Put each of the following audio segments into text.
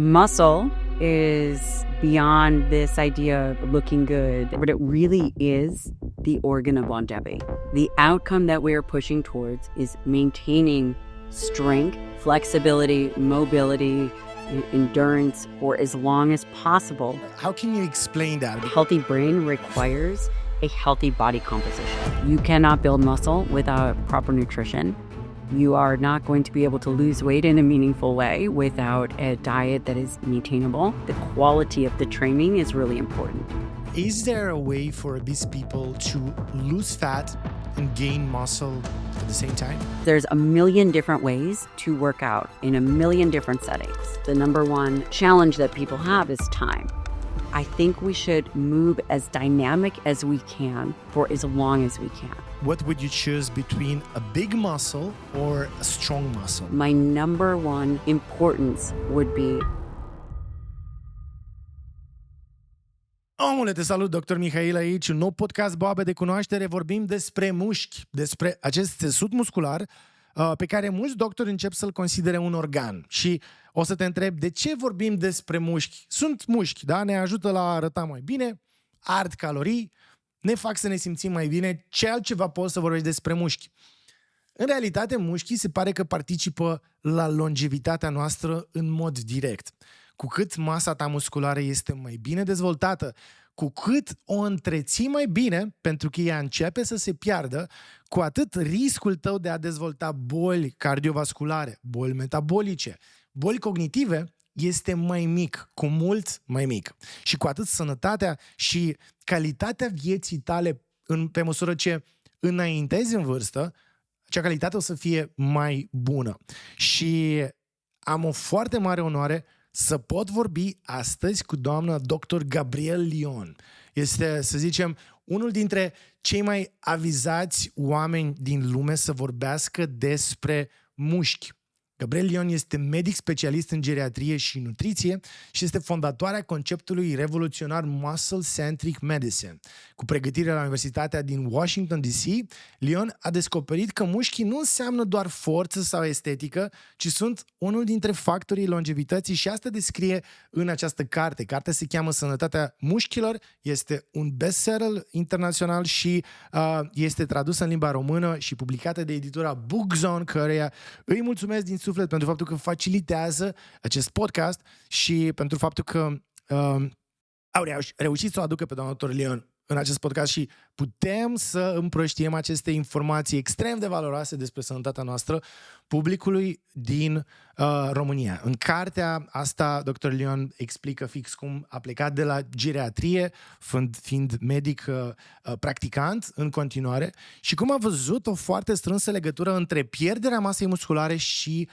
Muscle is beyond this idea of looking good. What it really is the organ of longevity. The outcome that we are pushing towards is maintaining strength, flexibility, mobility, endurance for as long as possible. How can you explain that? A healthy brain requires a healthy body composition. You cannot build muscle without proper nutrition. You are not going to be able to lose weight in a meaningful way without a diet that is maintainable. The quality of the training is really important. Is there a way for obese people to lose fat and gain muscle at the same time? There's a million different ways to work out in a million different settings. The number one challenge that people have is time. I think we should move as dynamic as we can for as long as we can. What would you choose between a big muscle or a strong muscle? My number one importance would be... Omule, te salut, Dr. Mihail aici, un nou podcast BOABE de cunoaștere. Vorbim despre mușchi, despre acest țesut muscular pe care mulți doctori încep să-l considere un organ. Și o să te întreb, de ce vorbim despre mușchi? Sunt mușchi, da? Ne ajută la a arăta mai bine, ard calorii, ne fac să ne simțim mai bine. Ce altceva poți să vorbești despre mușchi? În realitate, mușchii se pare că participă la longevitatea noastră în mod direct. Cu cât masa ta musculară este mai bine dezvoltată, cu cât o întreții mai bine, pentru că ea începe să se piardă, cu atât riscul tău de a dezvolta boli cardiovasculare, boli metabolice, boli cognitive este mai mic, cu mult mai mic. Și cu atât sănătatea și calitatea vieții tale, pe măsură ce înaintezi în vârstă, acea calitate o să fie mai bună. Și am o foarte mare onoare să pot vorbi astăzi cu doamna dr. Gabrielle Lyon. Este, să zicem, unul dintre cei mai avizați oameni din lume să vorbească despre mușchi. Gabrielle Lyon este medic specialist în geriatrie și nutriție și este fondatoarea conceptului revoluționar Muscle-Centric Medicine. Cu pregătire la Universitatea din Washington, D.C., Lyon a descoperit că mușchii nu înseamnă doar forță sau estetică, ci sunt unul dintre factorii longevității și asta descrie în această carte. Cartea se cheamă Sănătatea Mușchilor, este un bestseller internațional și este tradusă în limba română și publicată de editura Bookzone, căreia îi mulțumesc din suflet pentru faptul că facilitează acest podcast și pentru faptul că au reușit să o aducă pe doamna dr. Lyon în acest podcast și putem să împrăștiem aceste informații extrem de valoroase despre sănătatea noastră publicului din România. În cartea asta, dr. Lyon explică fix cum a plecat de la geriatrie, fiind medic practicant în continuare, și cum a văzut o foarte strânsă legătură între pierderea masei musculare și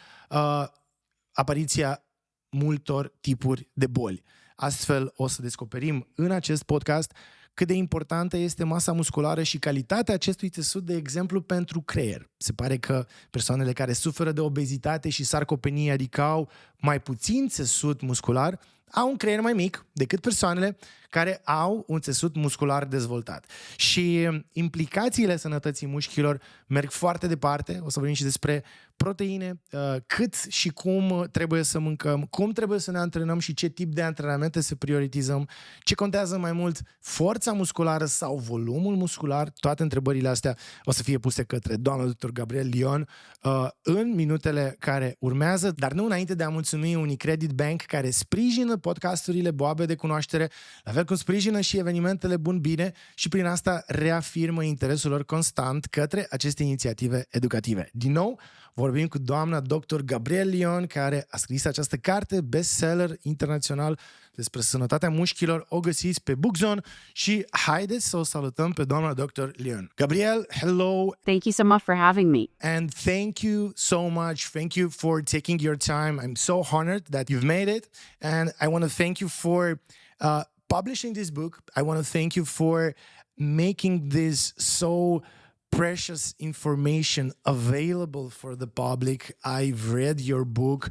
apariția multor tipuri de boli. Astfel o să descoperim în acest podcast cât de importantă este masa musculară și calitatea acestui țesut, de exemplu, pentru creier. Se pare că persoanele care suferă de obezitate și sarcopenie, adică au mai puțin țesut muscular, au un creier mai mic decât persoanele care au un țesut muscular dezvoltat. Și implicațiile sănătății mușchilor merg foarte departe. O să vorbim și despre proteine, cât și cum trebuie să mâncăm, cum trebuie să ne antrenăm și ce tip de antrenamente să prioritizăm, ce contează mai mult, forța musculară sau volumul muscular. Toate întrebările astea o să fie puse către doamna dr. Gabrielle Lyon în minutele care urmează, dar nu înainte de a mulțumi Unicredit Bank, care sprijină podcasturile BOABE de cunoaștere, la fel cum sprijină și evenimentele Bun Bine și prin asta reafirmă interesul lor constant către aceste inițiative educative. Din nou, vorbim cu doamna dr. Gabrielle Lyon, care a scris această carte, bestseller internațional despre sănătatea mușchilor. O găsiți pe Bookzone și haideți să o salutăm pe doamna dr. Lyon. Gabrielle, hello. Thank you so much for having me. And thank you so much. Thank you for taking your time. I'm so honored that you've made it. And I want to thank you for publishing this book. I want to thank you for making this so precious information available for the public. I've read your book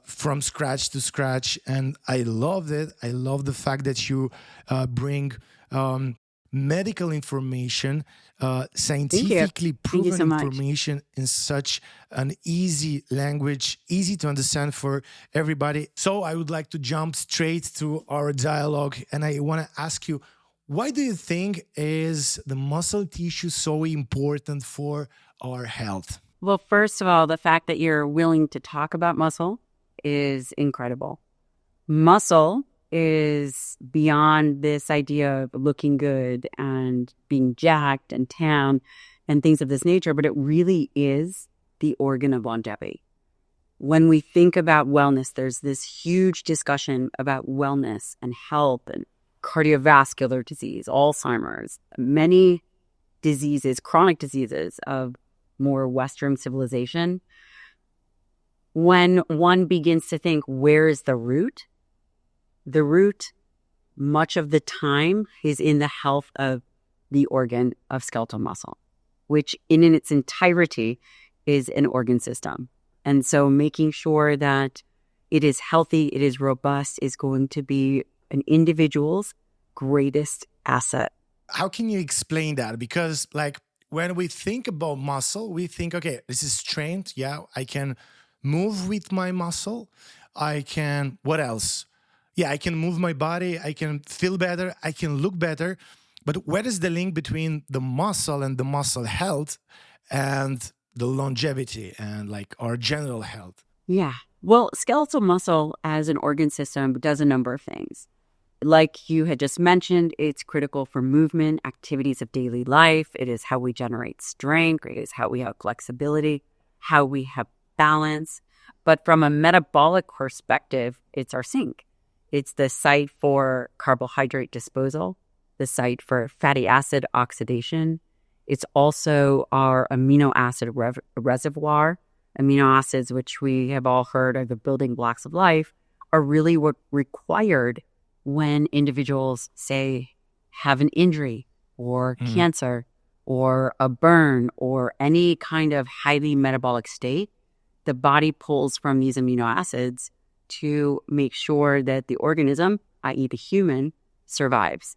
from scratch to scratch, and I loved it. I love the fact that you bring medical information, scientifically Thank you proven so much. information in such an easy language, easy to understand for everybody. So I would like to jump straight to our dialogue, and I want to ask you, why do you think is the muscle tissue so important for our health? Well, first of all, the fact that you're willing to talk about muscle is incredible. Muscle is beyond this idea of looking good and being jacked and tan and things of this nature, but it really is the organ of longevity. When we think about wellness, there's this huge discussion about wellness and health and cardiovascular disease, Alzheimer's, many diseases, chronic diseases of more Western civilization. When one begins to think, where is the root? The root, much of the time, is in the health of the organ of skeletal muscle, which in its entirety is an organ system. And so making sure that it is healthy, it is robust, is going to be an individual's greatest asset. How can you explain that? Because like when we think about muscle, we think, okay, this is strength. Yeah, I can move with my muscle. I can, what else? Yeah, I can move my body. I can feel better. I can look better. But where is the link between the muscle and the muscle health and the longevity and like our general health? Yeah. Well, skeletal muscle as an organ system does a number of things. Like you had just mentioned, it's critical for movement, activities of daily life. It is how we generate strength. It is how we have flexibility, how we have balance. But from a metabolic perspective, it's our sink. It's the site for carbohydrate disposal, the site for fatty acid oxidation. It's also our amino acid reservoir. Amino acids, which we have all heard are the building blocks of life, are really what required when individuals, say, have an injury or cancer or a burn or any kind of highly metabolic state. The body pulls from these amino acids to make sure that the organism, i.e. the human, survives.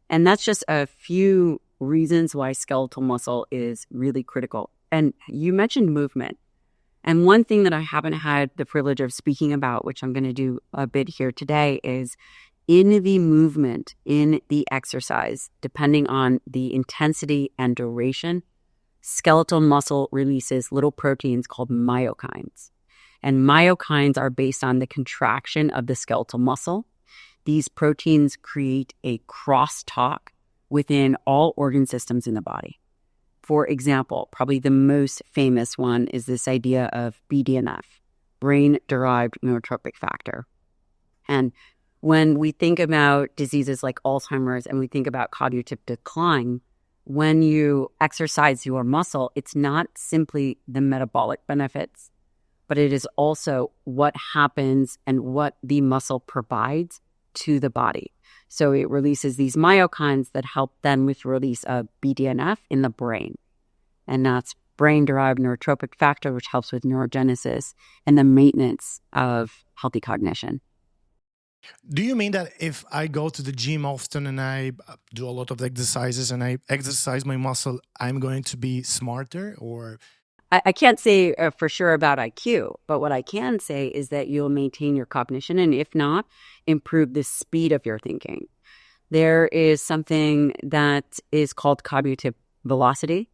And that's just a few reasons why skeletal muscle is really critical. And you mentioned movement. And one thing that I haven't had the privilege of speaking about, which I'm going to do a bit here today, is in the movement, in the exercise, depending on the intensity and duration, skeletal muscle releases little proteins called myokines. And myokines are based on the contraction of the skeletal muscle. These proteins create a crosstalk within all organ systems in the body. For example, probably the most famous one is this idea of BDNF, brain-derived neurotrophic factor. And when we think about diseases like Alzheimer's and we think about cognitive decline, when you exercise your muscle, it's not simply the metabolic benefits, but it is also what happens and what the muscle provides to the body. So it releases these myokines that help then with release of BDNF in the brain. And that's brain-derived neurotrophic factor, which helps with neurogenesis and the maintenance of healthy cognition. Do you mean that if I go to the gym often and I do a lot of exercises and I exercise my muscle, I'm going to be smarter? Or I can't say for sure about IQ, but what I can say is that you'll maintain your cognition and if not, improve the speed of your thinking. There is something that is called cognitive velocity.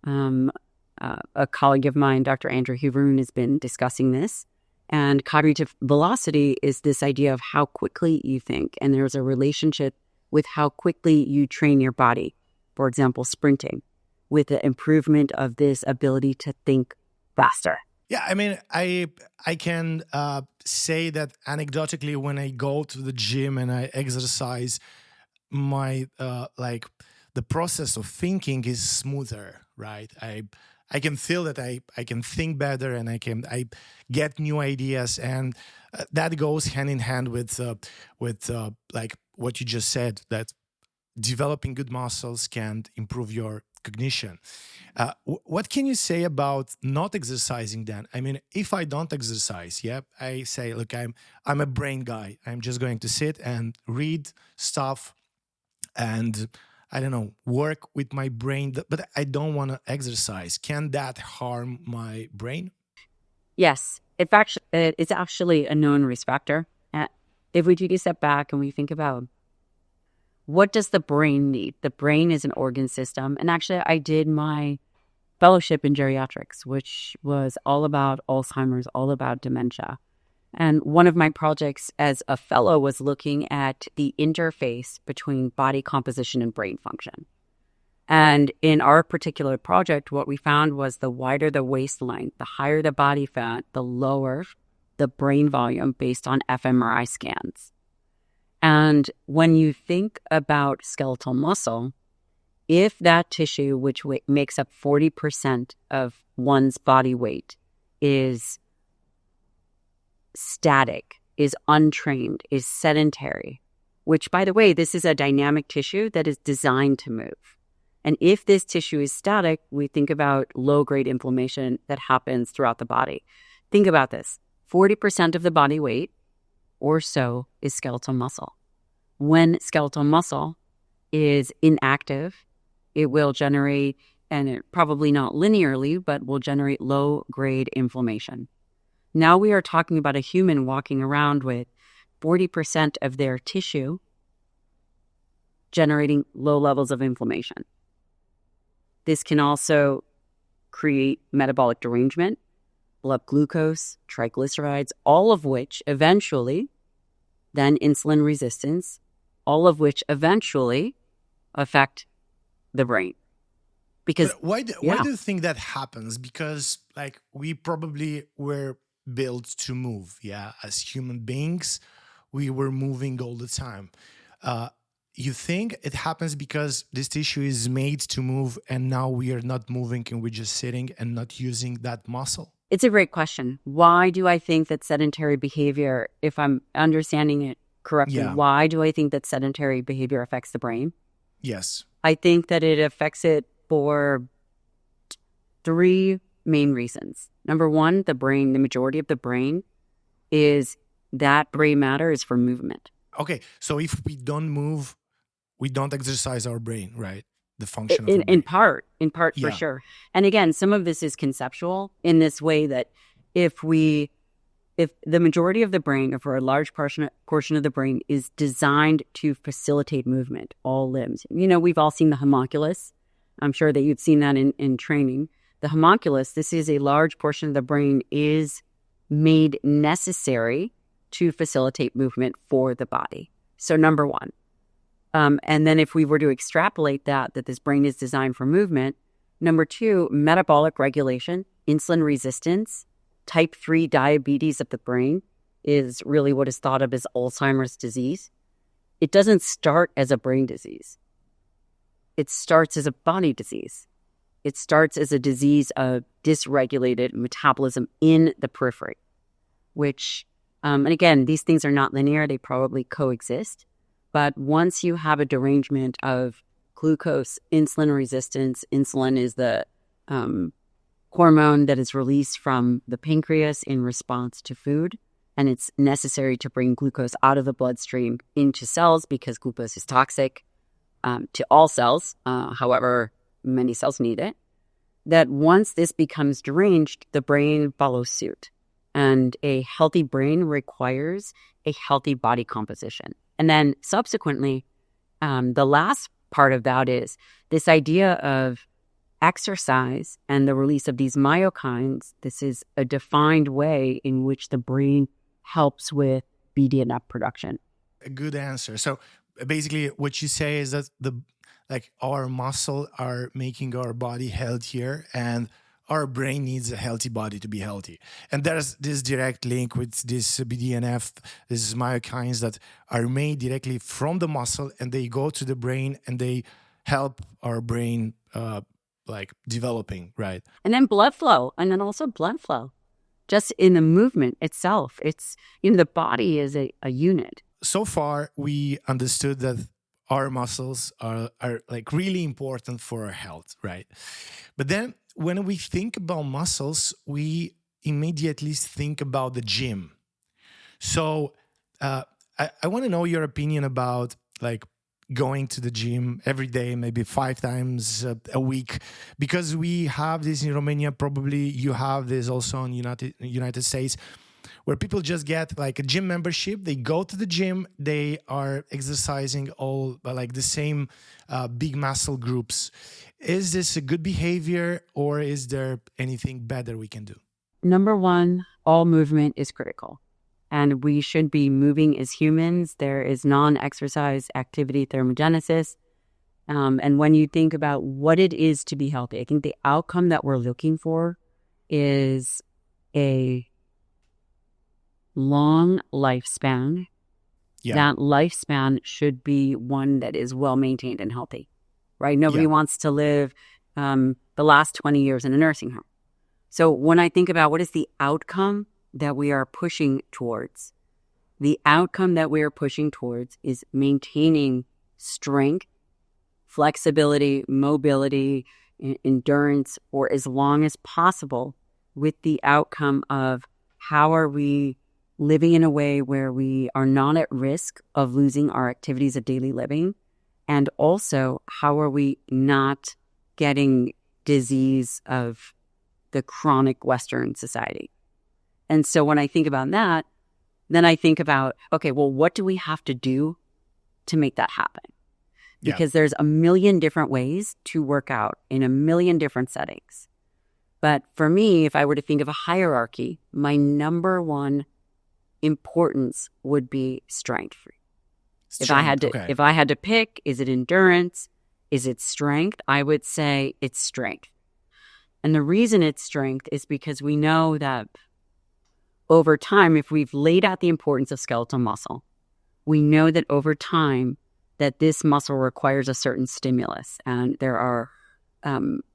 A colleague of mine, Dr. Andrew Huveroon, has been discussing this. And cognitive velocity is this idea of how quickly you think. And there's a relationship with how quickly you train your body. For example, sprinting, with the improvement of this ability to think faster. Yeah, I mean, I can say that anecdotally when I go to the gym and I exercise, my the process of thinking is smoother, right? I can feel that I can think better and I get new ideas, and that goes hand in hand with like what you just said, that developing good muscles can improve your cognition. What can you say about not exercising then? I mean, if I don't exercise, I say, look, I'm a brain guy. I'm just going to sit and read stuff, and I don't know, work with my brain, but I don't want to exercise. Can that harm my brain? Yes, it's actually a known risk factor. If we take a step back and we think about what does the brain need? The brain is an organ system. And actually, I did my fellowship in geriatrics, which was all about Alzheimer's, all about dementia. And one of my projects as a fellow was looking at the interface between body composition and brain function. And in our particular project, what we found was the wider the waistline, the higher the body fat, the lower the brain volume based on fMRI scans. And when you think about skeletal muscle, if that tissue, which makes up 40% of one's body weight, is static, is untrained, is sedentary, which, by the way, this is a dynamic tissue that is designed to move. And if this tissue is static, we think about low-grade inflammation that happens throughout the body. Think about this. 40% of the body weight or so is skeletal muscle. When skeletal muscle is inactive, it will generate, and it probably not linearly, but will generate low-grade inflammation. Now we are talking about a human walking around with 40% of their tissue generating low levels of inflammation. This can also create metabolic derangement, blood glucose, triglycerides, all of which eventually, then insulin resistance, all of which eventually affect the brain. Because why do you think that happens? Because like we probably were built to move. Yeah, as human beings, we were moving all the time. You think it happens because this tissue is made to move and now we are not moving and we're just sitting and not using that muscle? It's a great question. Why do I think that sedentary behavior, if I'm understanding it correctly, why do I think that sedentary behavior affects the brain? Yes. I think that it affects it for three main reasons. Number one, the brain, the majority of the brain is that brain matter is for movement. Okay, so if we don't move, we don't exercise our brain, right? The function of in part for sure. And again, some of this is conceptual in this way that if the majority of the brain, or for a large portion of the brain, is designed to facilitate movement, all limbs. You know, we've all seen the homunculus. I'm sure that you've seen that in training. The homunculus, this is a large portion of the brain, is made necessary to facilitate movement for the body. So number one. And then if we were to extrapolate that this brain is designed for movement, number two, metabolic regulation, insulin resistance, type 3 diabetes of the brain is really what is thought of as Alzheimer's disease. It doesn't start as a brain disease. It starts as a body disease. It starts as a disease of dysregulated metabolism in the periphery, which, and again, these things are not linear. They probably coexist. But once you have a derangement of glucose, insulin resistance, insulin is the hormone that is released from the pancreas in response to food. And it's necessary to bring glucose out of the bloodstream into cells because glucose is toxic to all cells. However, many cells need it. That once this becomes deranged, the brain follows suit. And a healthy brain requires a healthy body composition. And then subsequently, the last part of that is this idea of exercise and the release of these myokines. This is a defined way in which the brain helps with BDNF production. A good answer. So basically what you say is that our muscle are making our body healthier and our brain needs a healthy body to be healthy. And there's this direct link with this BDNF, these myokines that are made directly from the muscle and they go to the brain and they help our brain developing, right? And then blood flow, and then also blood flow. Just in the movement itself, it's, the body is a unit. So far, we understood that our muscles are really important for our health, right? But then when we think about muscles, we immediately think about the gym. So I want to know your opinion about going to the gym every day, maybe 5 times a week, because we have this in Romania. Probably you have this also in United States, where people just get like a gym membership. They go to the gym, they are exercising all like the same big muscle groups. Is this a good behavior, or is there anything better we can do? Number one, all movement is critical. And we should be moving as humans. There is non-exercise activity thermogenesis. And when you think about what it is to be healthy, I think the outcome that we're looking for is a long lifespan. Yeah. That lifespan should be one that is well-maintained and healthy, right? Nobody wants to live the last 20 years in a nursing home. So when I think about what is the outcome that we are pushing towards, the outcome that we are pushing towards is maintaining strength, flexibility, mobility, endurance for as long as possible, with the outcome of how are we living in a way where we are not at risk of losing our activities of daily living, and also how are we not getting disease of the chronic Western society. And so when I think about that, then I think about, okay, well, what do we have to do to make that happen? Because there's a million different ways to work out in a million different settings. But for me, if I were to think of a hierarchy, my number one importance would be strength. If I had to pick, is it endurance? Is it strength? I would say it's strength. And the reason it's strength is because we know that over time, if we've laid out the importance of skeletal muscle, we know that over time that this muscle requires a certain stimulus. And there are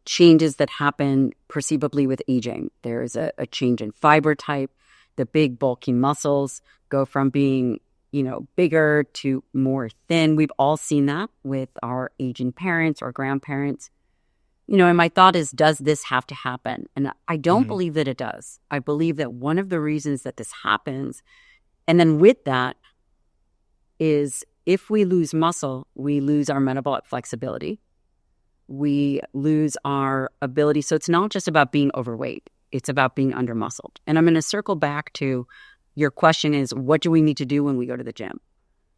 changes that happen perceivably with aging. There is a change in fiber type. The big bulky muscles go from being, bigger to more thin. We've all seen that with our aging parents or grandparents. And my thought is, does this have to happen? And I don't believe that it does. I believe that one of the reasons that this happens, and then with that, is if we lose muscle, we lose our metabolic flexibility. We lose our ability. So it's not just about being overweight. It's about being under-muscled. And I'm going to circle back to your question is, what do we need to do when we go to the gym?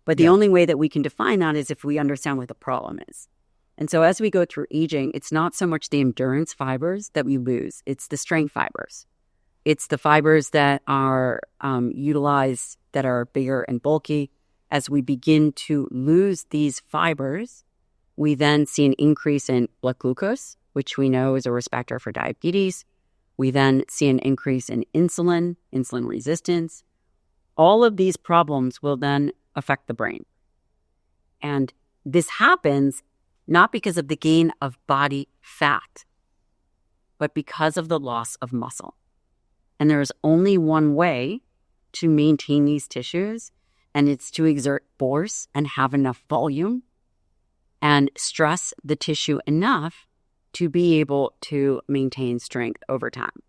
But the only way that we can define that is if we understand what the problem is. And so as we go through aging, it's not so much the endurance fibers that we lose. It's the strength fibers. It's the fibers that are utilized that are bigger and bulky. As we begin to lose these fibers, we then see an increase in blood glucose, which we know is a risk factor for diabetes. We then see an increase in insulin resistance. All of these problems will then affect the brain. And this happens not because of the gain of body fat, but because of the loss of muscle. And there is only one way to maintain these tissues, and it's to exert force and have enough volume and stress the tissue enough to be able to maintain strength over time.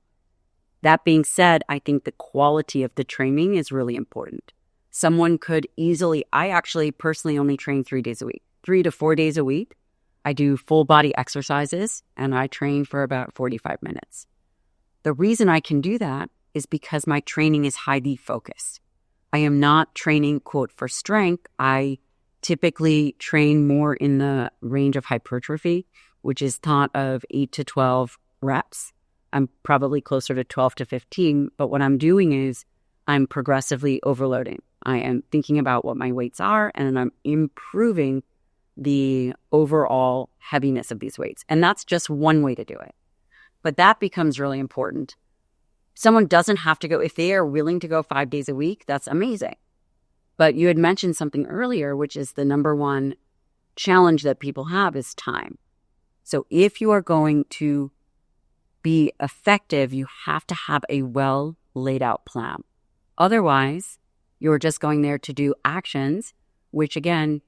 That being said, I think the quality of the training is really important. Someone could easily, I actually personally only train 3 days a week, 3 to 4 days a week. I do full body exercises and I train for about 45 minutes. The reason I can do that is because my training is highly focused. I am not training, quote, for strength. I typically train more in the range of hypertrophy, which is thought of 8 to 12 reps. I'm probably closer to 12 to 15, but what I'm doing is I'm progressively overloading. I am thinking about what my weights are and I'm improving the overall heaviness of these weights. And that's just one way to do it. But that becomes really important. Someone doesn't have to go, if they are willing to go 5 days a week, that's amazing. But you had mentioned something earlier, which is the number one challenge that people have is time. So if you are going to be effective, you have to have a well laid out plan. Otherwise, you're just going there to do actions, which again,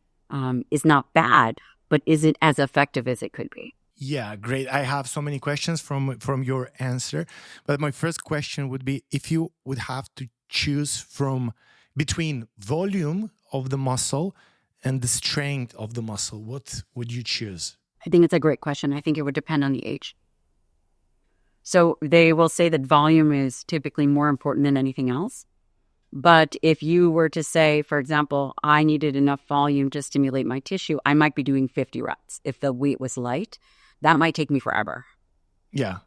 is not bad, but isn't as effective as it could be. Yeah, great. I have so many questions from your answer. But my first question would be, if you would have to choose between volume of the muscle and the strength of the muscle, what would you choose? I think it's a great question. I think it would depend on the age. So they will say that volume is typically more important than anything else. But if you were to say, for example, I needed enough volume to stimulate my tissue, I might be doing 50 reps. If the weight was light, that might take me forever. Yeah.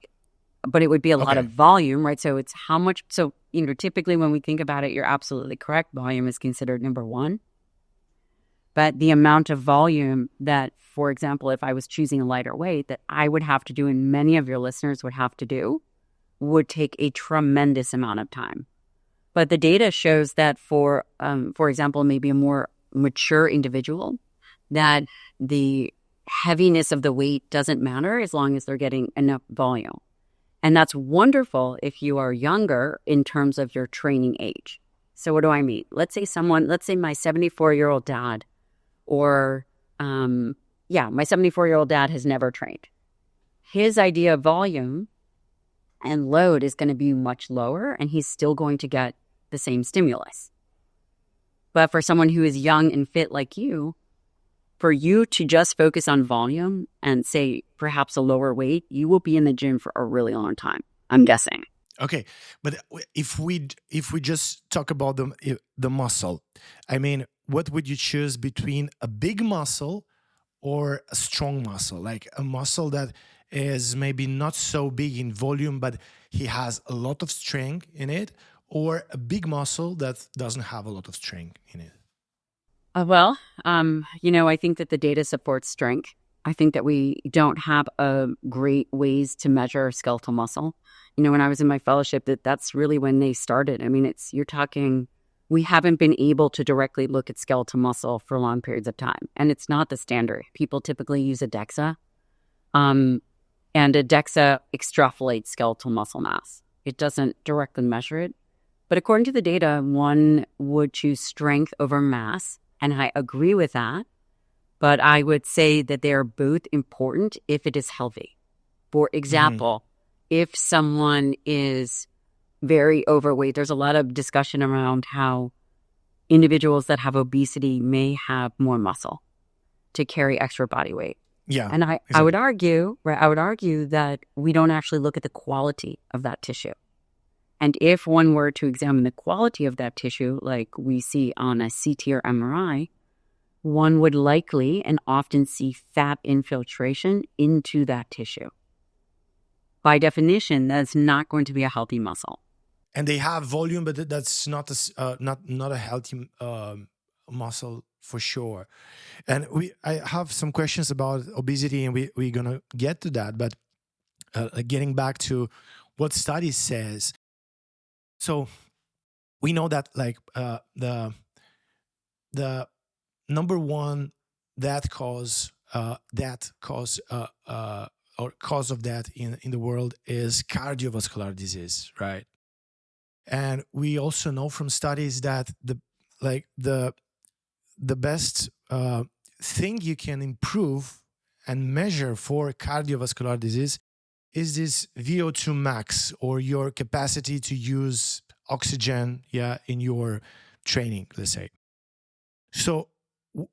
But it would be a lot of volume, right? So it's how much. So, typically when we think about it, you're absolutely correct. Volume is considered number one. But the amount of volume that, for example, if I was choosing a lighter weight, that I would have to do, and many of your listeners would have to do, would take a tremendous amount of time. But the data shows that for example, maybe a more mature individual, that the heaviness of the weight doesn't matter as long as they're getting enough volume. And that's wonderful if you are younger in terms of your training age. So what do I mean? Let's say my 74-year-old dad, or my 74-year-old dad has never trained. His idea of volume and load is going to be much lower, and he's still going to get the same stimulus. But for someone who is young and fit like you, for you to just focus on volume and say perhaps a lower weight, you will be in the gym for a really long time, I'm guessing. Okay, but if we just talk about the muscle, I mean, what would you choose between a big muscle or a strong muscle? Like a muscle that is maybe not so big in volume, but he has a lot of strength in it, or a big muscle that doesn't have a lot of strength in it? I think that the data supports strength. I think that we don't have great ways to measure skeletal muscle. When I was in my fellowship, that's really when they started. I mean, we haven't been able to directly look at skeletal muscle for long periods of time. And it's not the standard. People typically use a DEXA. And a DEXA extrapolates skeletal muscle mass. It doesn't directly measure it. But according to the data, one would choose strength over mass. And I agree with that. But I would say that they are both important if it is healthy. For example, if someone is very overweight, there's a lot of discussion around how individuals that have obesity may have more muscle to carry extra body weight. Yeah. And I would argue that we don't actually look at the quality of that tissue. And if one were to examine the quality of that tissue, like we see on a CT or MRI, one would likely and often see fat infiltration into that tissue. By definition, that's not going to be a healthy muscle. And they have volume, but that's not a healthy muscle for sure. And I have some questions about obesity, and we're gonna get to that. But getting back to what studies says, so we know that the number one cause of death in the world is cardiovascular disease, right? And we also know from studies that the best thing you can improve and measure for cardiovascular disease is this VO2 max, or your capacity to use oxygen in your training, let's say. So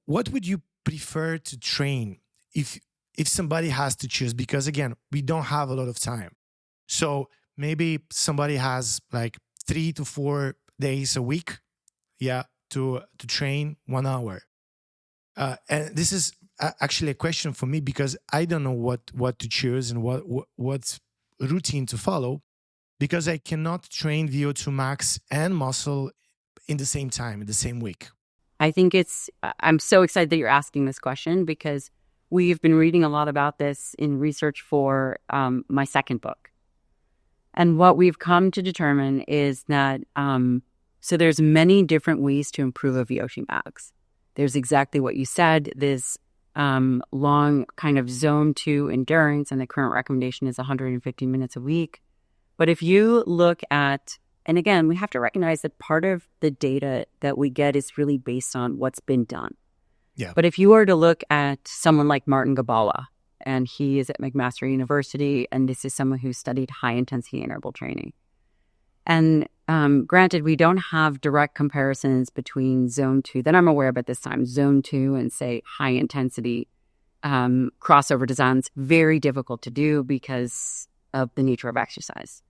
what would you prefer to train if somebody has to choose? Because again, we don't have a lot of time. So maybe somebody has 3 to 4 days a week, to train 1 hour. And this is actually a question for me, because I don't know what to choose and what routine to follow, because I cannot train VO2 max and muscle in the same time, in the same week. I think I'm so excited that you're asking this question, because we've been reading a lot about this in research for my second book. And what we've come to determine is that, so there's many different ways to improve a VO2 max. There's exactly what you said, this long kind of zone 2 endurance, and the current recommendation is 150 minutes a week. But if you look at, and again, we have to recognize that part of the data that we get is really based on what's been done. Yeah. But if you were to look at someone like Martin Gabala, and he is at McMaster University, and this is someone who studied high-intensity interval training. And Granted, we don't have direct comparisons between zone 2 that I'm aware of at this time, zone 2 and say high intensity crossover designs. Very difficult to do because of the nature of exercise.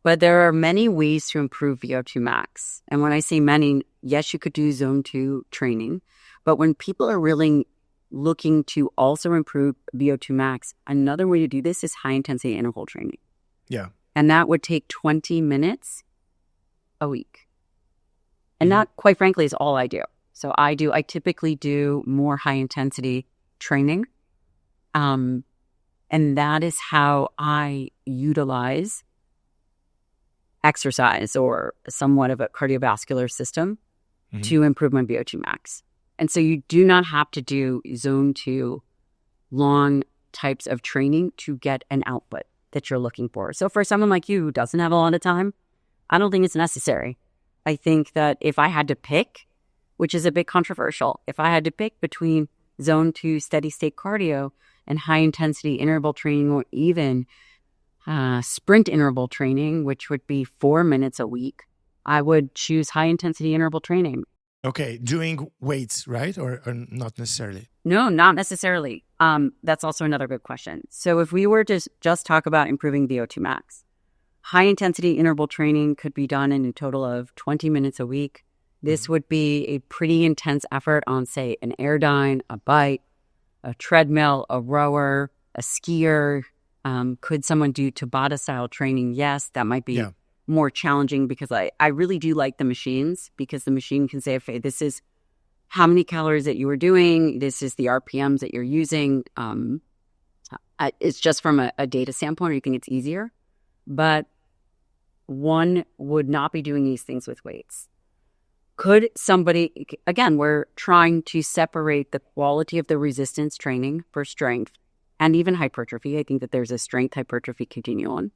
But there are many ways to improve VO2 max. And when I say many, yes, you could do zone 2 training. But when people are really looking to also improve VO2 max, another way to do this is high intensity interval training. Yeah. And that would take 20 minutes a week. And that, quite frankly, is all I do. So I typically do more high intensity training. And that is how I utilize exercise or somewhat of a cardiovascular system to improve my VO2 max. And so you do not have to do zone 2 long types of training to get an output that you're looking for. So for someone like you who doesn't have a lot of time, I don't think it's necessary. I think that if I had to pick, which is a bit controversial, if I had to pick between zone 2 steady state cardio and high intensity interval training, or even sprint interval training, which would be 4 minutes a week, I would choose high intensity interval training. Okay, doing weights, right? Or not necessarily? No, not necessarily. That's also another good question. So if we were to just talk about improving VO2 max, high intensity interval training could be done in a total of 20 minutes a week. This would be a pretty intense effort on, say, an airdyne, a bike, a treadmill, a rower, a skier. Could someone do Tabata style training? Yes, that might be more challenging because I really do like the machines, because the machine can say, okay, this is how many calories that you were doing. This is the RPMs that you're using. It's just from a data standpoint, you think it's easier. But one would not be doing these things with weights. Could somebody, again, we're trying to separate the quality of the resistance training for strength and even hypertrophy. I think that there's a strength hypertrophy continuum.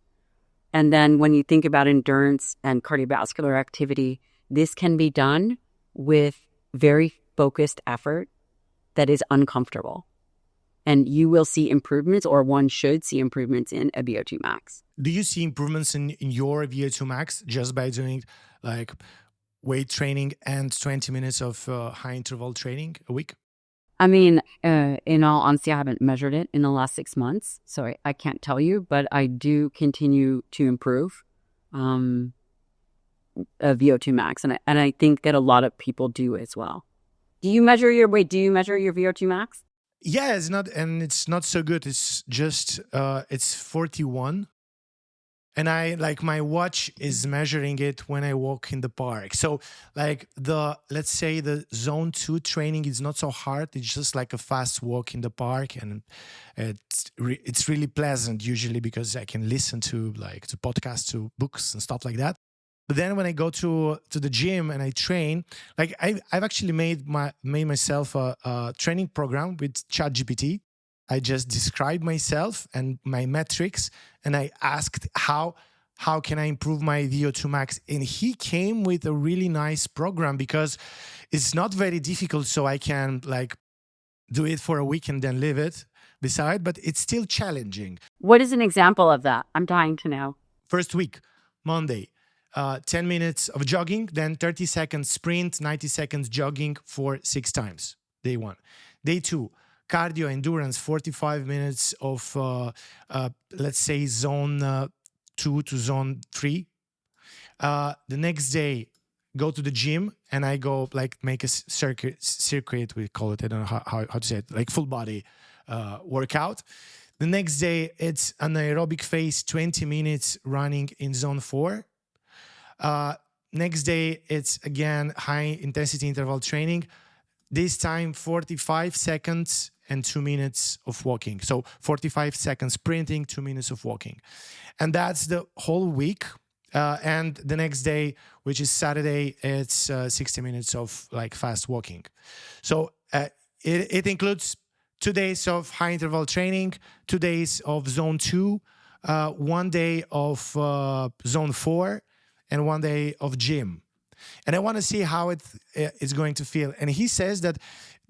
And then when you think about endurance and cardiovascular activity, this can be done with very focused effort that is uncomfortable. And you will see improvements, or one should see improvements in a VO2 max. Do you see improvements in your VO2 max just by doing like weight training and 20 minutes of high interval training a week? I mean, in all honesty, I haven't measured it in the last 6 months, so I can't tell you, but I do continue to improve a VO2 max, and I think that a lot of people do as well. Do you measure your VO2 max? Yeah, it's not so good. It's just it's 41. And my watch is measuring it when I walk in the park. So let's say the zone 2 training is not so hard. It's just like a fast walk in the park. And it's really pleasant usually because I can listen to podcasts, to books and stuff like that. But then when I go to the gym and I train, I've actually made myself a training program with ChatGPT. I just described myself and my metrics, and I asked how can I improve my VO2 max, and he came with a really nice program because it's not very difficult, so I can do it for a week and then leave it beside, but it's still challenging. What is an example of that? I'm dying to know. First week, Monday, 10 minutes of jogging, then 30 seconds sprint, 90 seconds jogging for 6 times. Day 1. Day 2. Cardio endurance, 45 minutes of, let's say, zone 2 to zone 3. The next day, go to the gym, and I go make a circuit, we call it, I don't know how to say it, full body workout. The next day, it's an aerobic phase, 20 minutes running in zone 4. Next day, it's again high intensity interval training. This time, 45 seconds and 2 minutes of walking. So 45 seconds sprinting, 2 minutes of walking. And that's the whole week. And the next day, which is Saturday, it's 60 minutes of fast walking. So it includes 2 days of high interval training, 2 days of zone 2, 1 day of zone 4, and 1 day of gym. And I want to see how it's going to feel. And he says that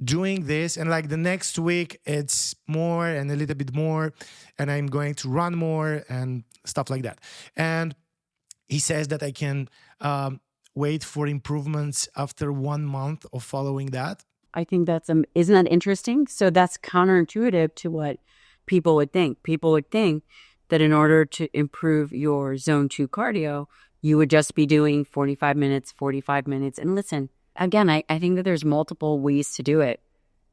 doing this, and the next week, it's more and a little bit more, and I'm going to run more and stuff like that. And he says that I can wait for improvements after 1 month of following that. I think that's, isn't that interesting? So that's counterintuitive to what people would think. People would think that in order to improve your zone 2 cardio, you would just be doing 45 minutes. And listen, again, I think that there's multiple ways to do it.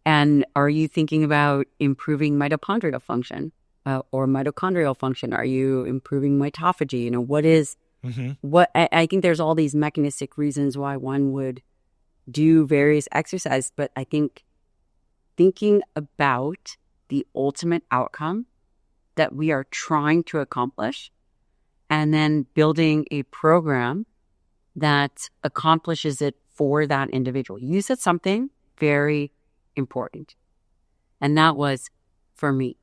And are you thinking about improving mitochondrial function or mitochondrial function? Are you improving mitophagy? You know, what is, what, I think there's all these mechanistic reasons why one would do various exercises, but I think thinking about the ultimate outcome that we are trying to accomplish and then building a program that accomplishes it for that individual. You said something very important, and that was, for me,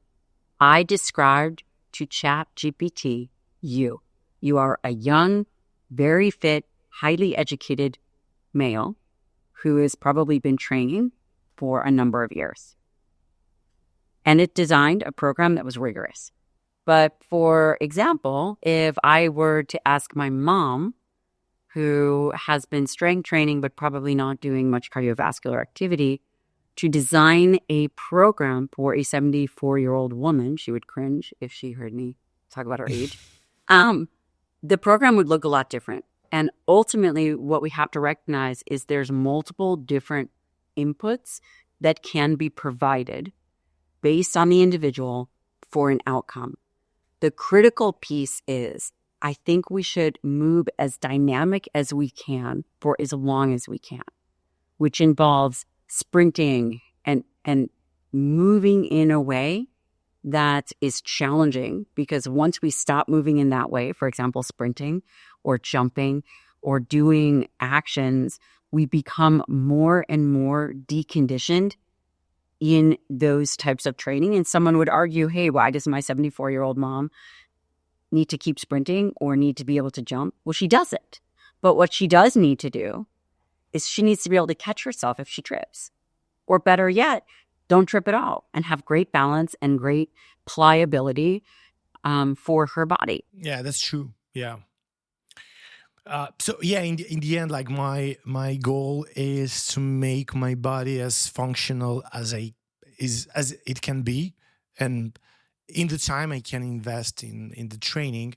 I described to ChatGPT you. You are a young, very fit, highly educated male who has probably been training for a number of years. And it designed a program that was rigorous. But for example, if I were to ask my mom, who has been strength training but probably not doing much cardiovascular activity, to design a program for a 74-year-old woman, she would cringe if she heard me talk about her age, the program would look a lot different. And ultimately, what we have to recognize is there's multiple different inputs that can be provided based on the individual for an outcome. The critical piece is, I think we should move as dynamic as we can for as long as we can, which involves sprinting and moving in a way that is challenging, because once we stop moving in that way, for example, sprinting or jumping or doing actions, we become more and more deconditioned in those types of training. And someone would argue, hey, why does my 74-year-old mom need to keep sprinting or need to be able to jump? Well, she doesn't. But what she does need to do is she needs to be able to catch herself if she trips. Or better yet, don't trip at all and have great balance and great pliability for her body. Yeah, that's true. Yeah. So yeah, in the end, like my goal is to make my body as functional as it can be, and in the time I can invest in the training.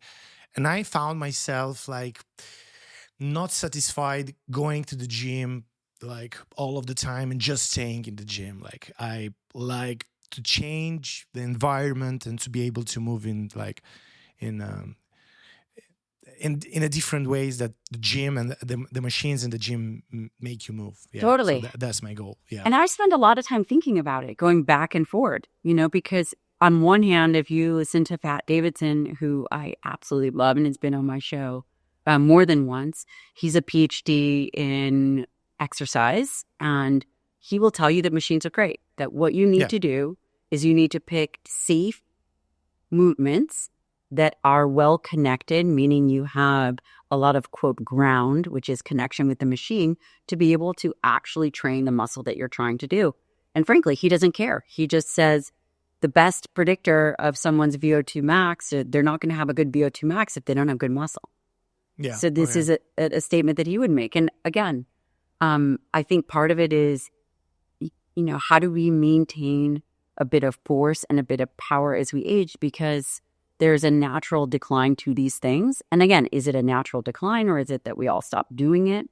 And I found myself like not satisfied going to the gym like all of the time and just staying in the gym. Like I like to change the environment and to be able to move in like in a different ways that the gym and the machines in the gym make you move. Yeah, totally. So that's my goal. Yeah. And I spend a lot of time thinking about it, going back and forward, because on one hand, if you listen to Pat Davidson, who I absolutely love and has been on my show more than once, he's a PhD in exercise, and he will tell you that machines are great, that what you need to do is you need to pick safe movements that are well connected, meaning you have a lot of, quote, ground, which is connection with the machine, to be able to actually train the muscle that you're trying to do. And frankly, he doesn't care. He just says the best predictor of someone's VO2 max, they're not going to have a good VO2 max if they don't have good muscle. Yeah. So this is a statement that he would make. And again, I think part of it is, how do we maintain a bit of force and a bit of power as we age? Because there's a natural decline to these things. And again, is it a natural decline or is it that we all stop doing it?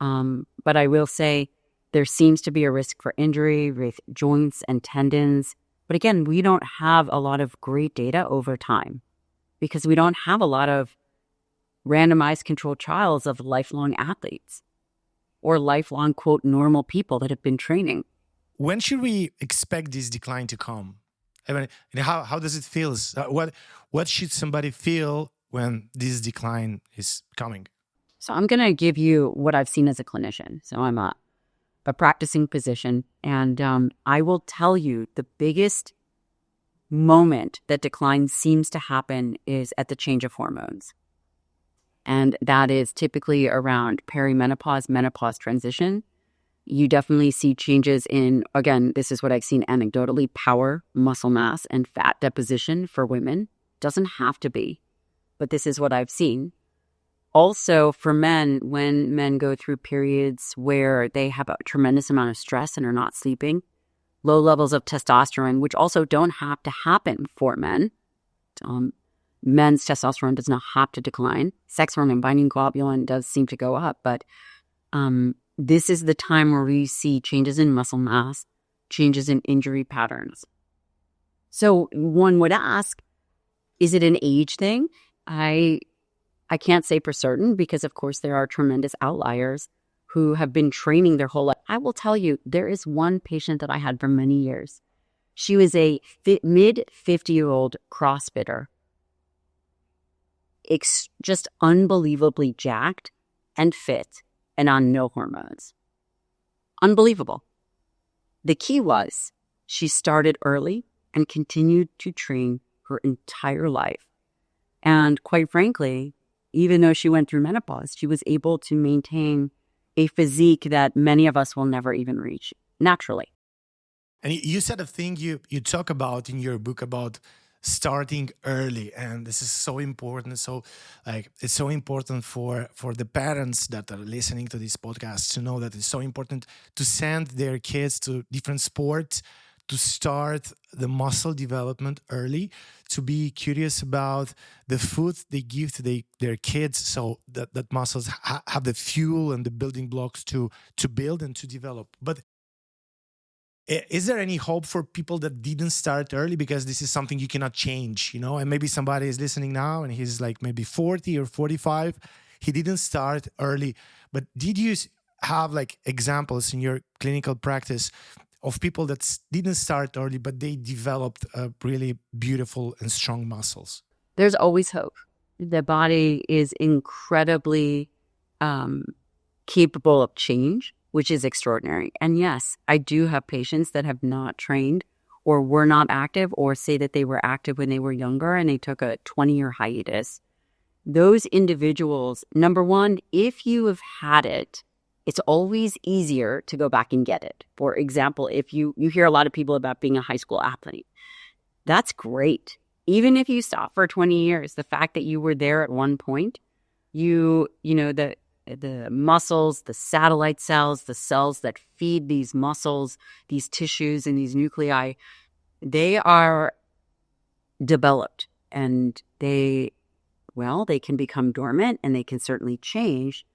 But I will say there seems to be a risk for injury with joints and tendons. But again, we don't have a lot of great data over time because we don't have a lot of randomized controlled trials of lifelong athletes or lifelong, quote, normal people that have been training. When should we expect this decline to come? I mean, how does it feel? What should somebody feel when this decline is coming? So I'm going to give you what I've seen as a clinician. So I'm a practicing physician, and I will tell you the biggest moment that decline seems to happen is at the change of hormones. And that is typically around perimenopause, menopause transition. You definitely see changes in, again, this is what I've seen anecdotally, power, muscle mass, and fat deposition for women. Doesn't have to be, but this is what I've seen. Also, for men, when men go through periods where they have a tremendous amount of stress and are not sleeping, low levels of testosterone, which also don't have to happen for men. Men's testosterone does not have to decline. Sex hormone binding globulin does seem to go up, but this is the time where we see changes in muscle mass, changes in injury patterns. So one would ask, is it an age thing? I can't say for certain because, of course, there are tremendous outliers who have been training their whole life. I will tell you, there is one patient that I had for many years. She was a mid-50-year-old CrossFitter, just unbelievably jacked and fit and on no hormones. Unbelievable. The key was she started early and continued to train her entire life. And quite frankly, even though she went through menopause, she was able to maintain a physique that many of us will never even reach naturally. And you said a thing you talk about in your book about starting early, and this is so important. So it's so important for the parents that are listening to this podcast to know that it's so important to send their kids to different sports, to start the muscle development early, to be curious about the food they give to their kids so that muscles have the fuel and the building blocks to build and to develop. But is there any hope for people that didn't start early? Because this is something you cannot change, and maybe somebody is listening now and he's like maybe 40 or 45. He didn't start early. But did you have like examples in your clinical practice of people that didn't start early, but they developed really beautiful and strong muscles? There's always hope. The body is incredibly capable of change, which is extraordinary. And yes, I do have patients that have not trained or were not active or say that they were active when they were younger and they took a 20-year hiatus. Those individuals, number one, if you have had it, it's always easier to go back and get it. For example, if you hear a lot of people about being a high school athlete, that's great. Even if you stop for 20 years, the fact that you were there at one point, the muscles, the satellite cells, the cells that feed these muscles, these tissues and these nuclei, they are developed and they can become dormant and they can certainly change.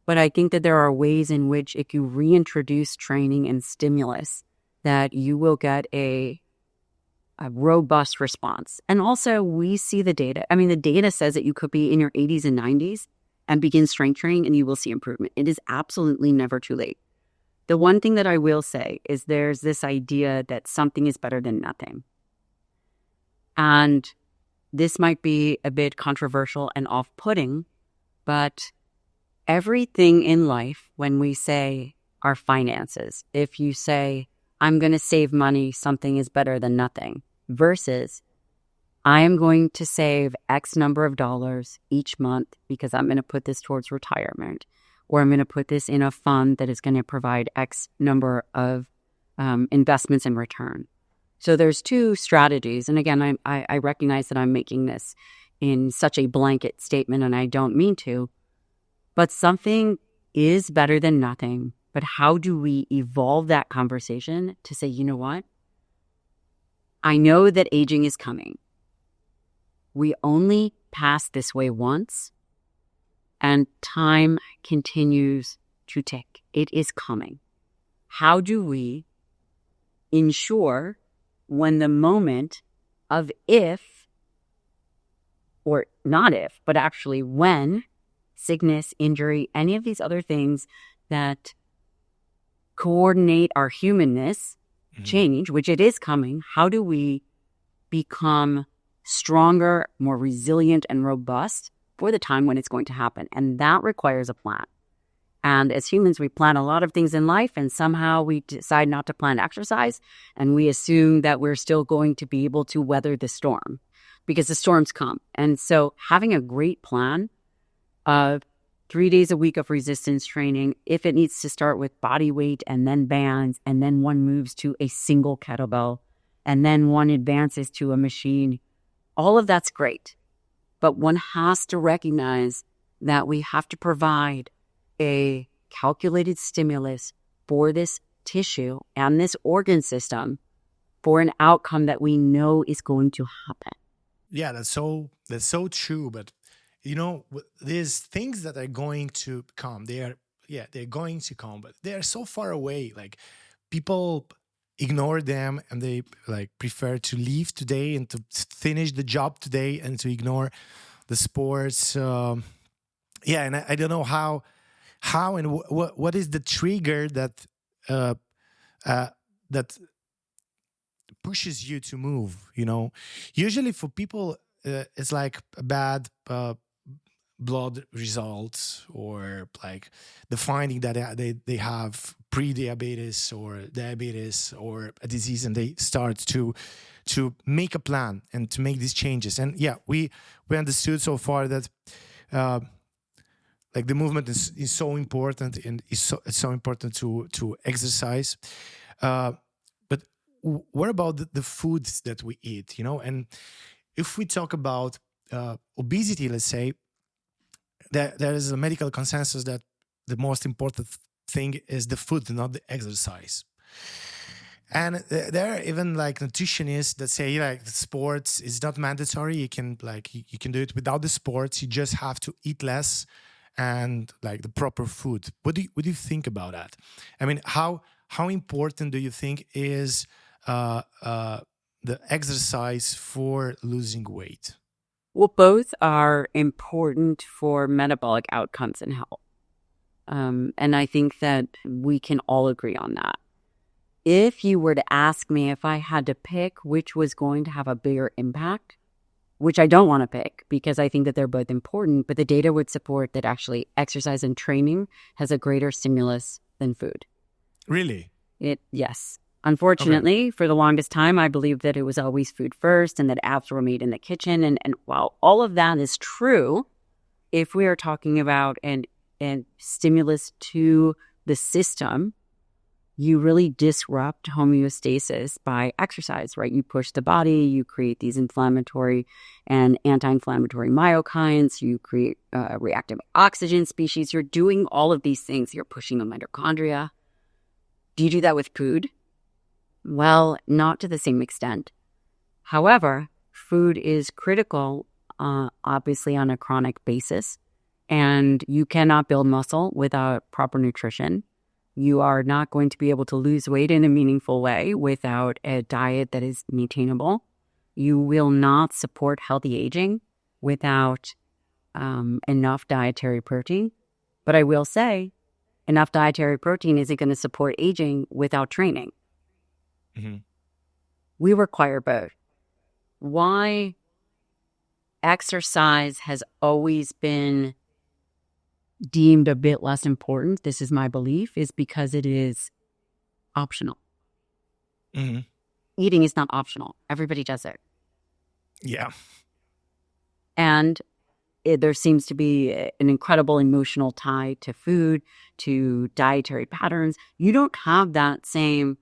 But I think that there are ways in which if you reintroduce training and stimulus, that you will get a robust response. And also we see the data. I mean, the data says that you could be in your 80s and 90s and begin strength training and you will see improvement. It is absolutely never too late. The one thing that I will say is there's this idea that something is better than nothing. And this might be a bit controversial and off-putting, but everything in life, when we say our finances, if you say, I'm going to save money, something is better than nothing, versus I am going to save X number of dollars each month because I'm going to put this towards retirement, or I'm going to put this in a fund that is going to provide X number of investments in return. So there's two strategies. And again, I recognize that I'm making this in such a blanket statement, and I don't mean to, but something is better than nothing. But how do we evolve that conversation to say, you know what? I know that aging is coming. We only pass this way once, and time continues to tick. It is coming. How do we ensure when the moment of if, or not if, but actually when sickness, injury, any of these other things that coordinate our humanness change, which it is coming, how do we become stronger, more resilient, and robust for the time when it's going to happen? And that requires a plan. And as humans, we plan a lot of things in life, and somehow we decide not to plan exercise, and we assume that we're still going to be able to weather the storm because the storms come. And so having a great plan of 3 days a week of resistance training, if it needs to start with body weight and then bands, and then one moves to a single kettlebell, and then one advances to a machine, all of that's great. But one has to recognize that we have to provide a calculated stimulus for this tissue and this organ system for an outcome that we know is going to happen. Yeah, that's so true. But there's things that are going to come. They're going to come, but they are so far away. Like, people ignore them, and they prefer to leave today and to finish the job today and to ignore the sports. And I don't know how and what is the trigger that that pushes you to move. Usually for people, it's like a bad blood results, or like the finding that they have pre-diabetes or diabetes or a disease, and they start to make a plan and to make these changes. And we understood so far that the movement is so important, and it's so important to exercise. But what about the foods that we eat? And if we talk about obesity, let's say, there is a medical consensus that the most important thing is the food, not the exercise. And there are even nutritionists that say the sports is not mandatory. You can you can do it without the sports. You just have to eat less and the proper food. What do you think about that? I mean, how important do you think is the exercise for losing weight? Well, both are important for metabolic outcomes and health. And I think that we can all agree on that. If you were to ask me if I had to pick which was going to have a bigger impact, which I don't want to pick because I think that they're both important, but the data would support that actually exercise and training has a greater stimulus than food. Really? Yes. Unfortunately, For the longest time, I believed that it was always food first and that apps were made in the kitchen. And while all of that is true, if we are talking about an stimulus to the system, you really disrupt homeostasis by exercise, right? You push the body, you create these inflammatory and anti-inflammatory myokines, you create reactive oxygen species. You're doing all of these things. You're pushing the mitochondria. Do you do that with food? Well, not to the same extent. However, food is critical, obviously, on a chronic basis, and you cannot build muscle without proper nutrition. You are not going to be able to lose weight in a meaningful way without a diet that is maintainable. You will not support healthy aging without enough dietary protein. But I will say, enough dietary protein isn't going to support aging without training. Mm-hmm. We require both. Why exercise has always been deemed a bit less important, this is my belief, is because it is optional. Mm-hmm. Eating is not optional. Everybody does it. Yeah. And there seems to be an incredible emotional tie to food, to dietary patterns. You don't have that same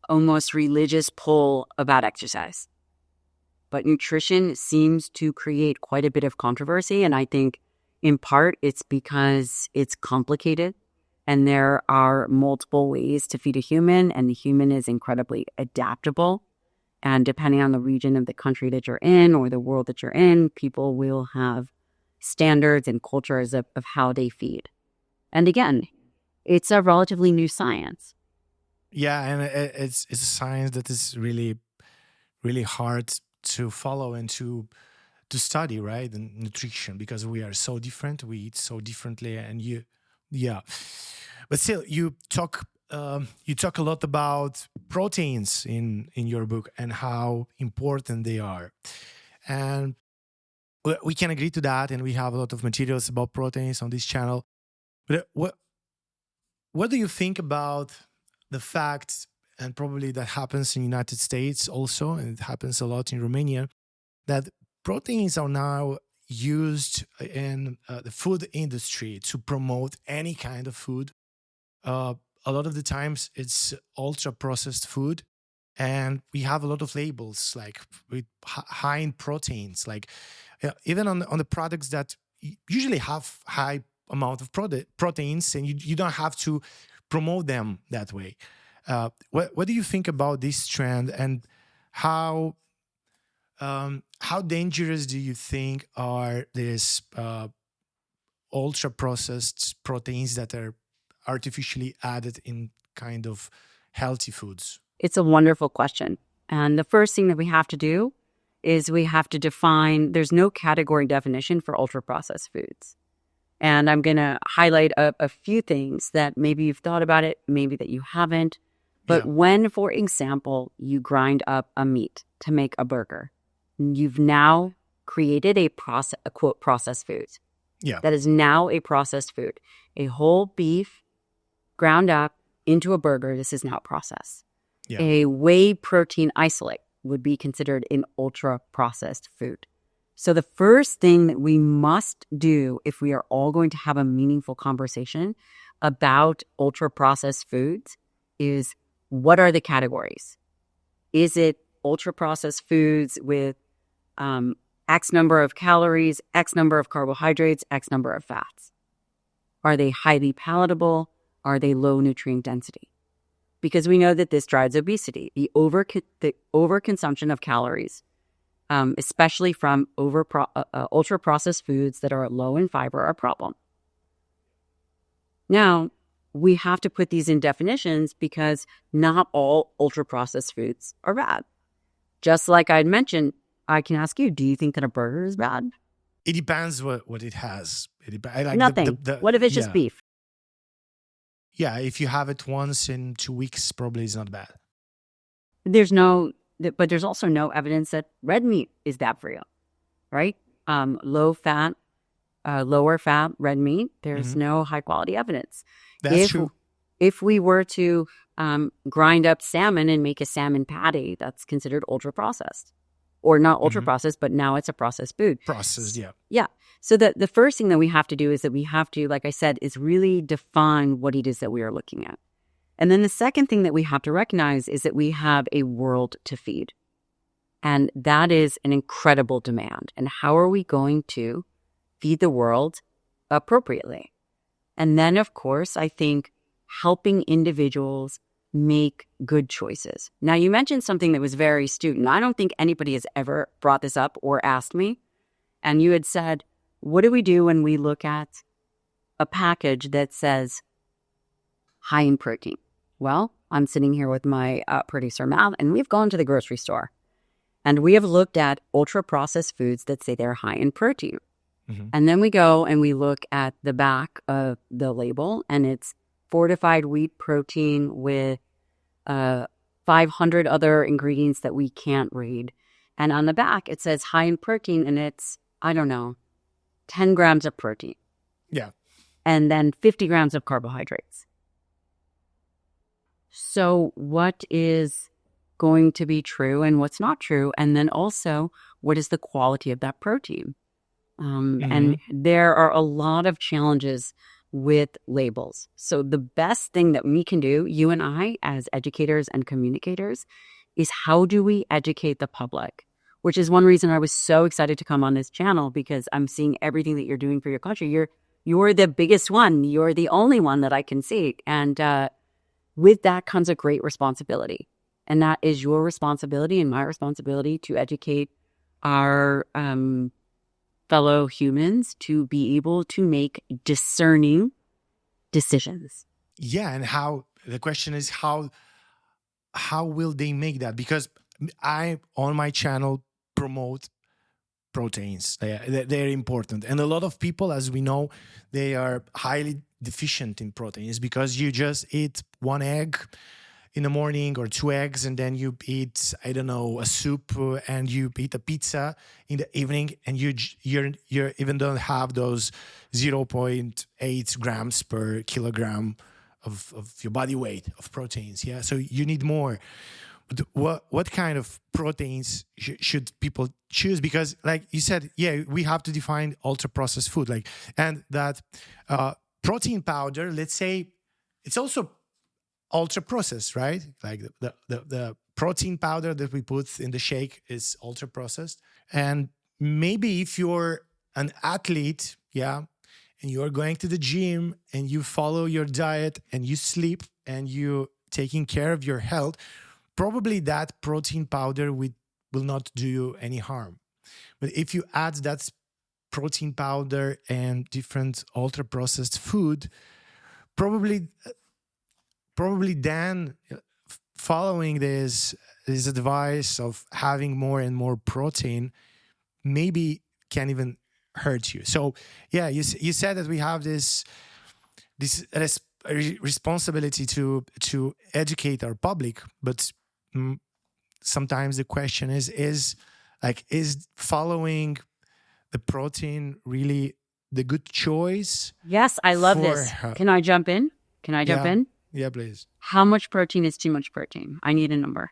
almost religious pull about exercise. But nutrition seems to create quite a bit of controversy, and I think in part it's because it's complicated and there are multiple ways to feed a human, and the human is incredibly adaptable. And depending on the region of the country that you're in or the world that you're in, people will have standards and cultures of how they feed. And again, it's a relatively new science. Yeah, and it's a science that is really, really hard to follow and to study, right? And nutrition, because we are so different, we eat so differently, and but still, you talk a lot about proteins in your book and how important they are, and we can agree to that. And we have a lot of materials about proteins on this channel. But what do you think about the fact, and probably that happens in the United States also, and it happens a lot in Romania, that proteins are now used in the food industry to promote any kind of food. A lot of the times it's ultra-processed food, and we have a lot of labels with high in proteins. Even on the products that usually have high amount of proteins, and you don't have to promote them that way. What do you think about this trend, and how dangerous do you think are these ultra processed proteins that are artificially added in kind of healthy foods? It's a wonderful question. And the first thing that we have to do is we have to define, there's no category definition for ultra-processed foods. And I'm going to highlight a few things that maybe you've thought about it, maybe that you haven't. But when, for example, you grind up a meat to make a burger, you've now created a quote, processed food. Yeah. That is now a processed food. A whole beef ground up into a burger, this is now processed. Yeah. A whey protein isolate would be considered an ultra-processed food. So the first thing that we must do if we are all going to have a meaningful conversation about ultra-processed foods is, what are the categories? Is it ultra-processed foods with X number of calories, X number of carbohydrates, X number of fats? Are they highly palatable? Are they low nutrient density? Because we know that this drives obesity. The overconsumption of calories, especially from ultra-processed foods that are low in fiber, are a problem. Now, we have to put these in definitions because not all ultra-processed foods are bad. Just like I'd mentioned, I can ask you, do you think that a burger is bad? It depends what it has. Nothing. What if it's just beef? Yeah, if you have it once in 2 weeks, probably it's not bad. But there's also no evidence that red meat is bad for you, right? Low fat, lower fat red meat, there's no high quality evidence. That's true. If we were to grind up salmon and make a salmon patty, that's considered ultra processed. Or not ultra processed, but now it's a processed food. Processed, yeah. Yeah. So the first thing that we have to do is that we have to, like I said, is really define what it is that we are looking at. And then the second thing that we have to recognize is that we have a world to feed. And that is an incredible demand. And how are we going to feed the world appropriately? And then, of course, I think helping individuals make good choices. Now, you mentioned something that was very astute, and I don't think anybody has ever brought this up or asked me. And you had said, what do we do when we look at a package that says high in protein? Well, I'm sitting here with my producer, Matt, and we've gone to the grocery store. And we have looked at ultra-processed foods that say they're high in protein. And then we go and we look at the back of the label, and it's fortified wheat protein with 500 other ingredients that we can't read. And on the back, it says high in protein, and it's, 10 grams of protein. Yeah. And then 50 grams of carbohydrates. So what is going to be true and what's not true? And then also, what is the quality of that protein? And there are a lot of challenges with labels. So the best thing that we can do, you and I, as educators and communicators, is how do we educate the public? Which is one reason I was so excited to come on this channel, because I'm seeing everything that you're doing for your country. You're the biggest one. You're the only one that I can see. And with that comes a great responsibility. And that is your responsibility and my responsibility to educate our fellow humans to be able to make discerning decisions. Yeah, and the question is how will they make that? Because I, on my channel, promote proteins. They're important. And a lot of people, as we know, they are highly deficient in proteins because you just eat one egg in the morning or 2 eggs, and then you eat, a soup, and you eat a pizza in the evening, and you even don't have those 0.8 grams per kilogram of your body weight of proteins. Yeah, so you need more. What kind of proteins should people choose? Because, like you said, we have to define ultra-processed food, and that protein powder. Let's say it's also ultra-processed, right? Like the protein powder that we put in the shake is ultra-processed. And maybe if you're an athlete, and you're going to the gym and you follow your diet and you sleep and you taking care of your health, probably that protein powder will not do you any harm. But if you add that protein powder and different ultra-processed food, probably then following this advice of having more and more protein maybe can even hurt you. So you said that we have this responsibility to educate our public, but sometimes the question is following the protein really the good choice? Yes, I love this. Can I jump in? Yeah, please. How much protein is too much protein? I need a number.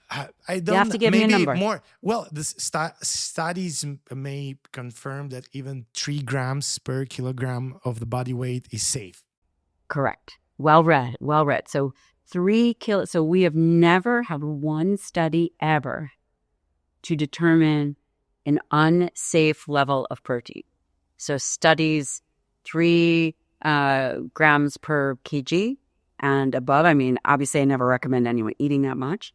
I don't. You have to give me a number. More. Well, the studies may confirm that even 3 grams per kilogram of the body weight is safe. Correct. Well read. So 3 kilos. So we have never had one study ever to determine an unsafe level of protein. So studies 3 grams per kg and above. I mean, obviously I never recommend anyone eating that much,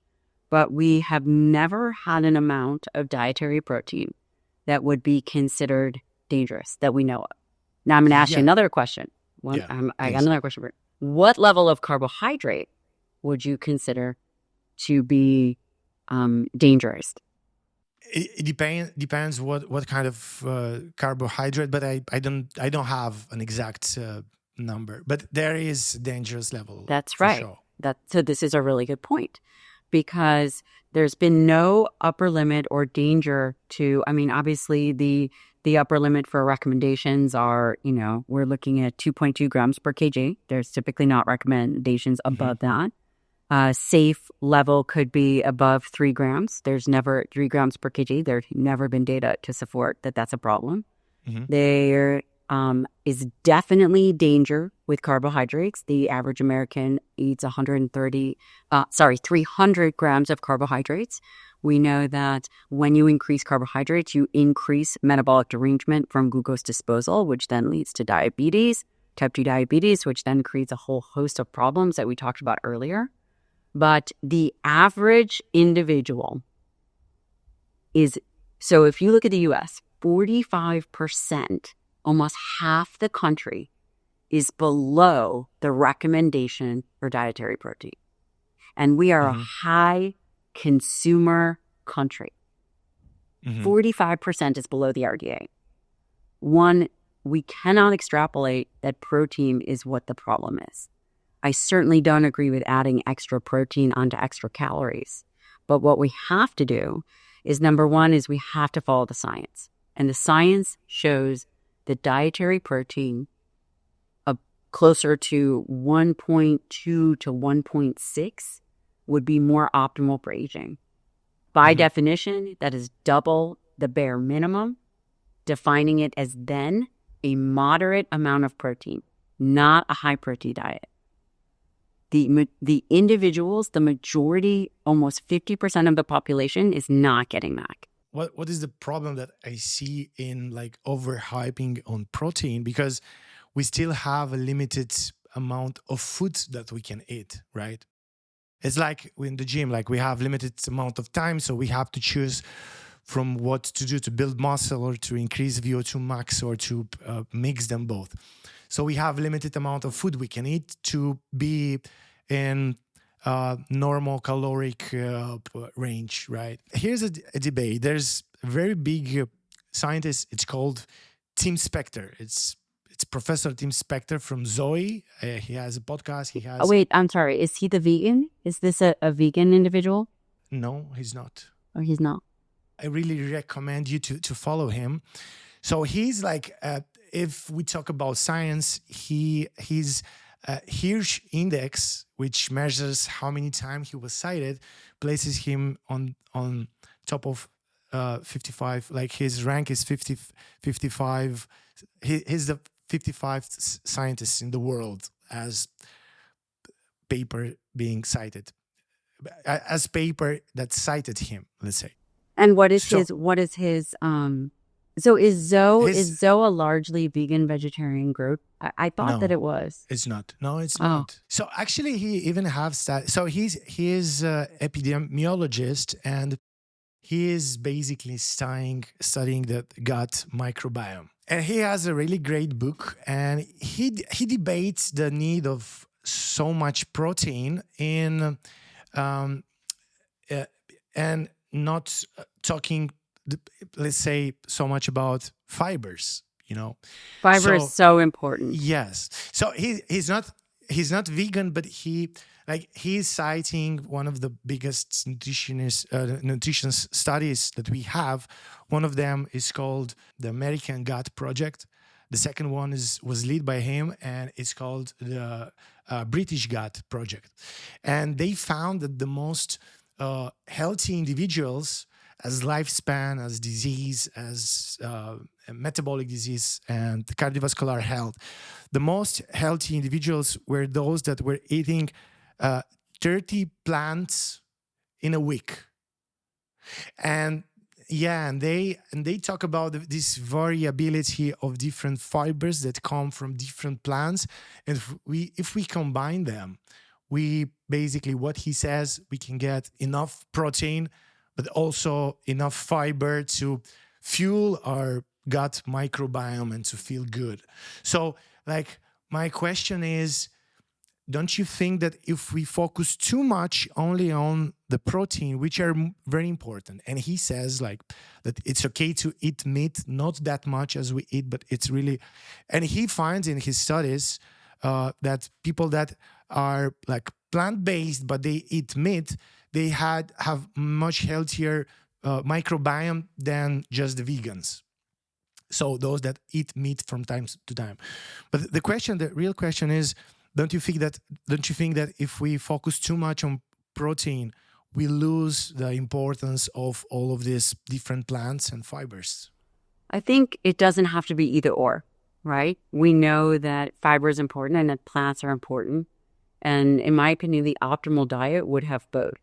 but we have never had an amount of dietary protein that would be considered dangerous that we know of. Now I'm going to ask you another question. I got another question for you. What level of carbohydrate would you consider to be dangerous? It depends what kind of carbohydrate, but I don't have an exact number. But there is a dangerous level. That's right. Sure. So this is a really good point, because there's been no upper limit or danger to. I mean, obviously the upper limit for recommendations are, we're looking at 2.2 grams per kg. There's typically not recommendations above that. Safe level could be above 3 grams. There's never 3 grams per kg. There's never been data to support that that's a problem. There is definitely danger with carbohydrates. The average American eats 300 grams of carbohydrates. We know that when you increase carbohydrates, you increase metabolic derangement from glucose disposal, which then leads to diabetes, type 2 diabetes, which then creates a whole host of problems that we talked about earlier. But the average individual so if you look at the US, 45%, almost half the country, is below the recommendation for dietary protein. And we are a high consumer country. 45% is below the RDA. We cannot extrapolate that protein is what the problem is. I certainly don't agree with adding extra protein onto extra calories. But what we have to do is, number one, is we have to follow the science. And the science shows that dietary protein closer to 1.2 to 1.6 would be more optimal for aging. By definition, that is double the bare minimum, defining it as then a moderate amount of protein, not a high protein diet. The individuals, the majority, almost 50% of the population is not getting that. What is the problem that I see in overhyping on protein? Because we still have a limited amount of food that we can eat, right? It's like in the gym, we have limited amount of time, so we have to choose from what to do to build muscle or to increase VO2 max or to mix them both. So we have limited amount of food we can eat to be in normal caloric range, right? Here's a debate. There's a very big scientist. It's called Tim Spector. It's Professor Tim Spector from Zoe. He has a podcast. Oh, wait, I'm sorry. Is he the vegan? Is this a vegan individual? No, he's not. Oh, he's not. I really recommend you to follow him. So he's if we talk about science, his Hirsch index, which measures how many times he was cited, places him on top of 55. His rank is 55. He's the 55th scientist in the world as paper being cited, as paper that cited him, let's say. And what is his so is Zoe a largely vegan vegetarian group? I thought that it was. It's not. No, it's not. So actually he even has so he is epidemiologist, and he is basically studying the gut microbiome. And he has a really great book, and he debates the need of so much protein in and not talking, let's say, so much about fibers, Fiber is so important. Yes. So he's not vegan, but he's citing one of the biggest nutrition studies that we have. One of them is called the American Gut Project. The second one was led by him, and it's called the British Gut Project. And they found that the most healthy individuals, as lifespan, as disease, as metabolic disease, and cardiovascular health, the most healthy individuals were those that were eating 30 plants in a week. And they talk about this variability of different fibers that come from different plants, and if we combine them, we basically, what he says, we can get enough protein, but also enough fiber to fuel our gut microbiome and to feel good. So, my question is, don't you think that if we focus too much only on the protein, which are very important, and he says that it's okay to eat meat, not that much as we eat, but it's really, and he finds in his studies that people that are plant-based but they eat meat, they have much healthier microbiome than just the vegans. So those that eat meat from time to time. But the real question is, don't you think that if we focus too much on protein, we lose the importance of all of these different plants and fibers? I think it doesn't have to be either or, right? We know that fiber is important and that plants are important. And in my opinion, the optimal diet would have both.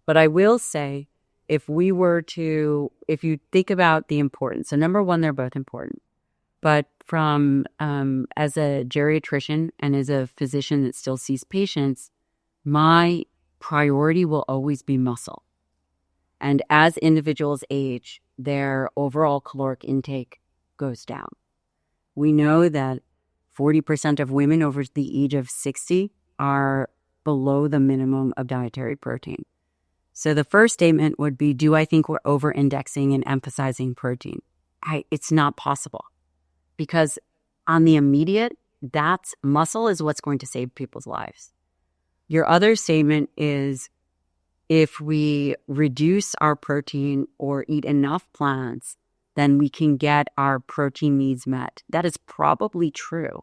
But I will say, if you think about the importance, so number one, they're both important. But from as a geriatrician and as a physician that still sees patients, my priority will always be muscle. And as individuals age, their overall caloric intake goes down. We know that 40% of women over the age of 60 are below the minimum of dietary protein. So the first statement would be, do I think we're over-indexing and emphasizing protein? It's not possible. Because on the immediate, that's muscle is what's going to save people's lives. Your other statement is, if we reduce our protein or eat enough plants, then we can get our protein needs met. That is probably true.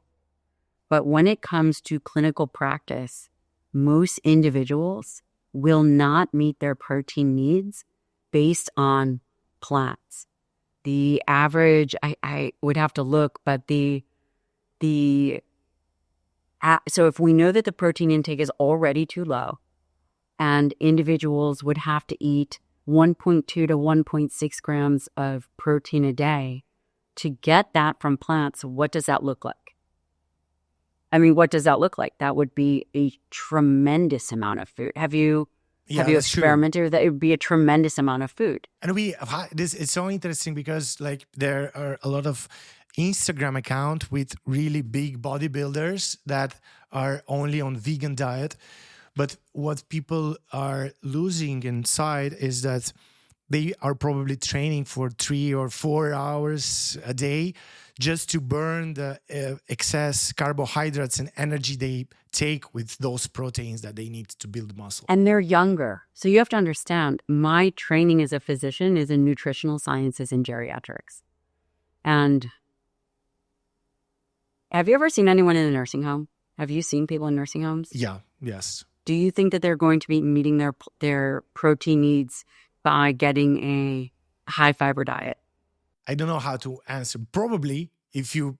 But when it comes to clinical practice, most individuals will not meet their protein needs based on plants. The average, I would have to look, but so if we know that the protein intake is already too low, and individuals would have to eat 1.2 to 1.6 grams of protein a day to get that from plants, what does that look like? What does that look like? That would be a tremendous amount of food. Have you experimented with that? It would be a tremendous amount of food. And it's so interesting because there are a lot of Instagram accounts with really big bodybuilders that are only on vegan diet. But what people are losing inside is that they are probably training for 3 or 4 hours a day just to burn the excess carbohydrates and energy they take with those proteins that they need to build muscle. And they're younger. So you have to understand, my training as a physician is in nutritional sciences and geriatrics. And have you ever seen anyone in a nursing home? Have you seen people in nursing homes? Yeah, yes. Do you think that they're going to be meeting their protein needs by getting a high fiber diet? I don't know how to answer. Probably if you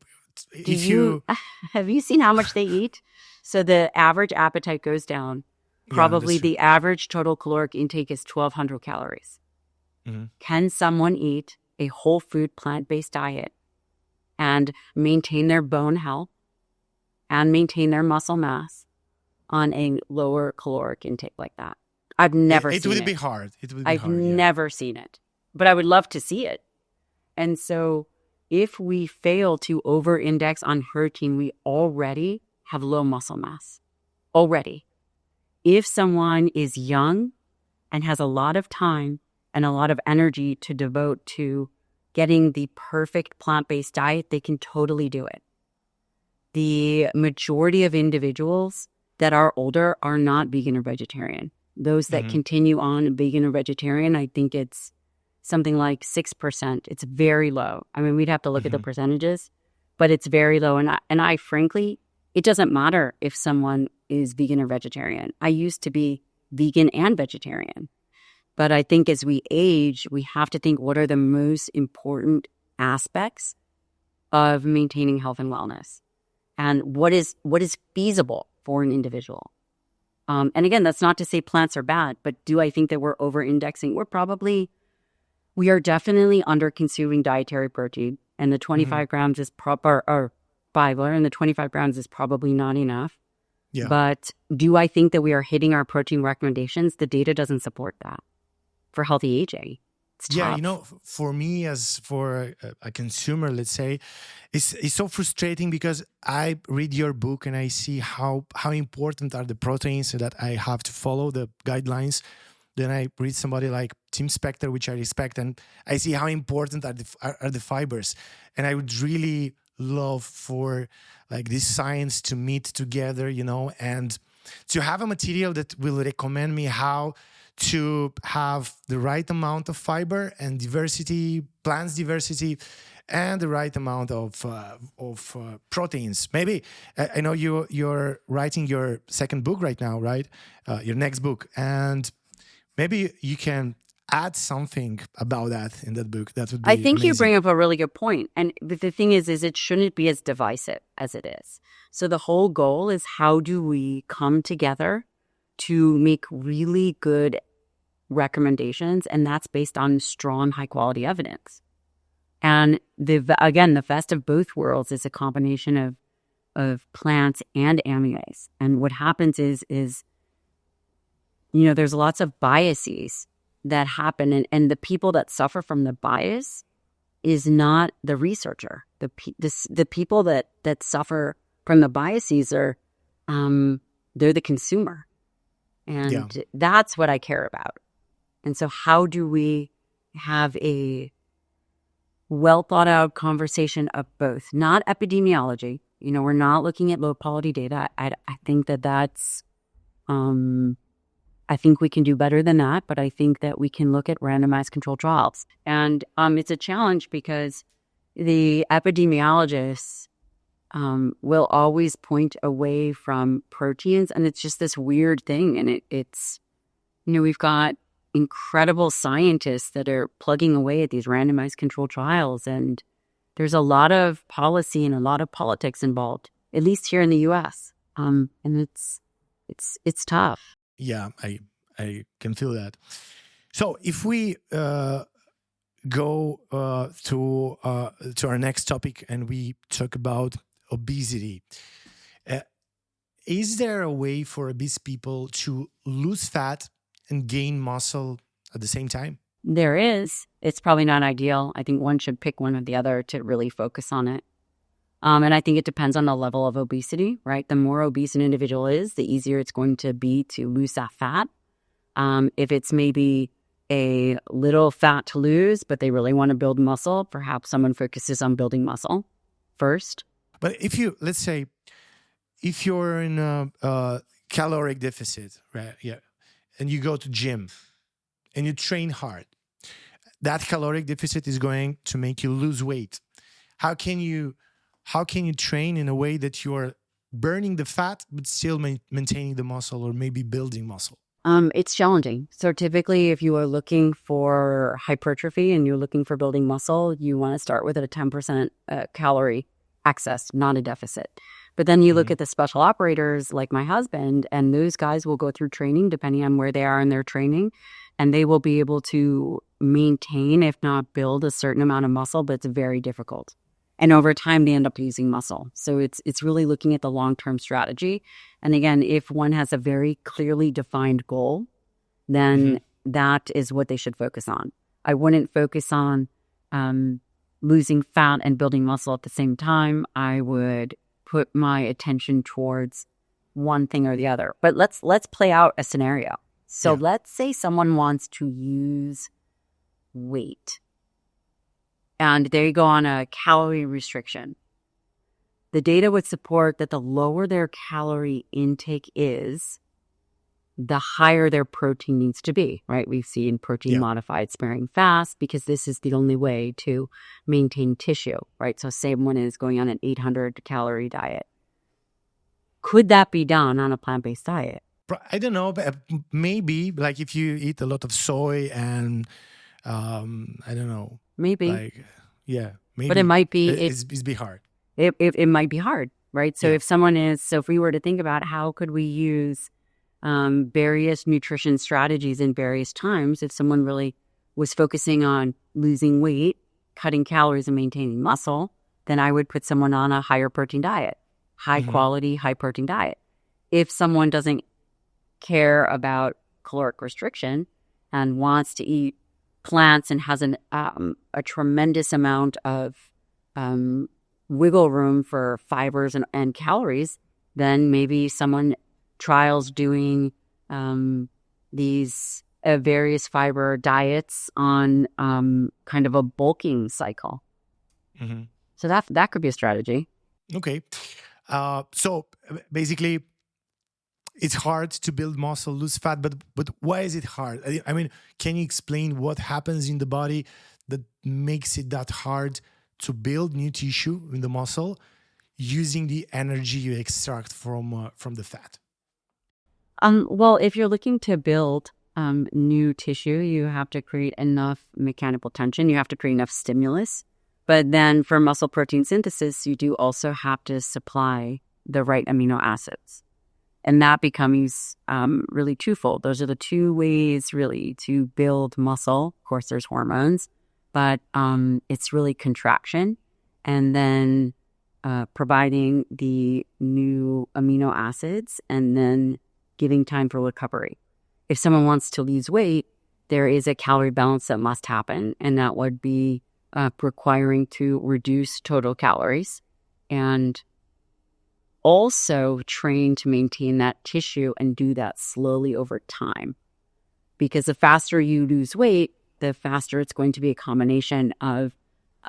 have you seen how much they eat? So the average appetite goes down. Probably the average total caloric intake is 1,200 calories. Can someone eat a whole food plant-based diet and maintain their bone health and maintain their muscle mass on a lower caloric intake like that? I've never seen it. It would be hard. I've never seen it, but I would love to see it. And so if we fail to over-index on protein, we already have low muscle mass. Already. If someone is young and has a lot of time and a lot of energy to devote to getting the perfect plant-based diet, they can totally do it. The majority of individuals that are older are not vegan or vegetarian. Those that continue on vegan or vegetarian, I think it's something like 6%. It's very low. I mean, we'd have to look at the percentages, but it's very low. And I frankly, it doesn't matter if someone is vegan or vegetarian. I used to be vegan and vegetarian. But I think as we age, we have to think, what are the most important aspects of maintaining health and wellness? And what is feasible for an individual? And again, that's not to say plants are bad, but do I think that we're over-indexing? We are definitely under-consuming dietary protein, and the 25 grams is or fiber, and the 25 grams is probably not enough. Yeah. But do I think that we are hitting our protein recommendations? The data doesn't support that for healthy aging. It's tough. Yeah, for me as for a consumer, let's say, it's so frustrating because I read your book and I see how important are the proteins that I have to follow the guidelines. Then I read somebody like Tim Spector, which I respect, and I see how important are the fibers. And I would really love for like this science to meet together, and to have a material that will recommend me how to have the right amount of fiber and diversity, plants diversity, and the right amount of proteins. Maybe I know you're writing your second book right now, right? Your next book, and maybe you can add something about that in that book. That would be I think amazing. You bring up a really good point. And the thing is it shouldn't be as divisive as it is. So the whole goal is, how do we come together to make really good recommendations? And that's based on strong, high-quality evidence. And the best of both worlds is a combination of plants and amylase. And what happens is there's lots of biases that happen, and the people that suffer from the bias is not the researcher. The people that suffer from the biases are they're the consumer, and that's what I care about. And so, how do we have a well thought out conversation of both? Not epidemiology. We're not looking at low quality data. I think that's. I think we can do better than that, but I think that we can look at randomized controlled trials. And it's a challenge because the epidemiologists will always point away from proteins, and it's just this weird thing. And it's we've got incredible scientists that are plugging away at these randomized controlled trials, and there's a lot of policy and a lot of politics involved, at least here in the U.S. And it's tough. Yeah, I can feel that. So if we go to our next topic and we talk about obesity, is there a way for obese people to lose fat and gain muscle at the same time? There is. It's probably not ideal. I think one should pick one or the other to really focus on it. And I think it depends on the level of obesity, right? The more obese an individual is, the easier it's going to be to lose that fat. If it's maybe a little fat to lose, but they really want to build muscle, perhaps someone focuses on building muscle first. But let's say, if you're in a caloric deficit, right? Yeah. And you go to gym and you train hard, that caloric deficit is going to make you lose weight. How can you train in a way that you're burning the fat but still maintaining the muscle, or maybe building muscle? It's challenging. So typically, if you are looking for hypertrophy and you're looking for building muscle, you want to start with a 10% calorie excess, not a deficit. But then you look at the special operators like my husband, and those guys will go through training depending on where they are in their training, and they will be able to maintain, if not build, a certain amount of muscle, but it's very difficult. And over time, they end up losing muscle. So it's really looking at the long-term strategy. And again, if one has a very clearly defined goal, then that is what they should focus on. I wouldn't focus on losing fat and building muscle at the same time. I would put my attention towards one thing or the other. But let's play out a scenario. So let's say someone wants to lose weight. And they go on a calorie restriction. The data would support that the lower their calorie intake is, the higher their protein needs to be, right? We've seen protein modified sparing fast because this is the only way to maintain tissue, right? So someone is going on an 800 calorie diet. Could that be done on a plant-based diet? I don't know, but maybe like if you eat a lot of soy and I don't know. Maybe. Maybe. But it might be. It's be hard. It might be hard, right? So if we were to think about how could we use various nutrition strategies in various times, if someone really was focusing on losing weight, cutting calories and maintaining muscle, then I would put someone on a higher protein diet, high quality, high protein diet. If someone doesn't care about caloric restriction and wants to eat plants and has a tremendous amount of wiggle room for fibers and calories, then maybe someone trials doing these various fiber diets on kind of a bulking cycle. So that could be a strategy. Okay. So basically, it's hard to build muscle, lose fat, but why is it hard? I mean, can you explain what happens in the body that makes it that hard to build new tissue in the muscle using the energy you extract from the fat? Well, if you're looking to build new tissue, you have to create enough mechanical tension. You have to create enough stimulus. But then for muscle protein synthesis, you do also have to supply the right amino acids. And that becomes really twofold. Those are the two ways really to build muscle. Of course, there's hormones, but it's really contraction and then providing the new amino acids and then giving time for recovery. If someone wants to lose weight, there is a calorie balance that must happen, and that would be requiring to reduce total calories and also train to maintain that tissue and do that slowly over time. Because the faster you lose weight, the faster it's going to be a combination of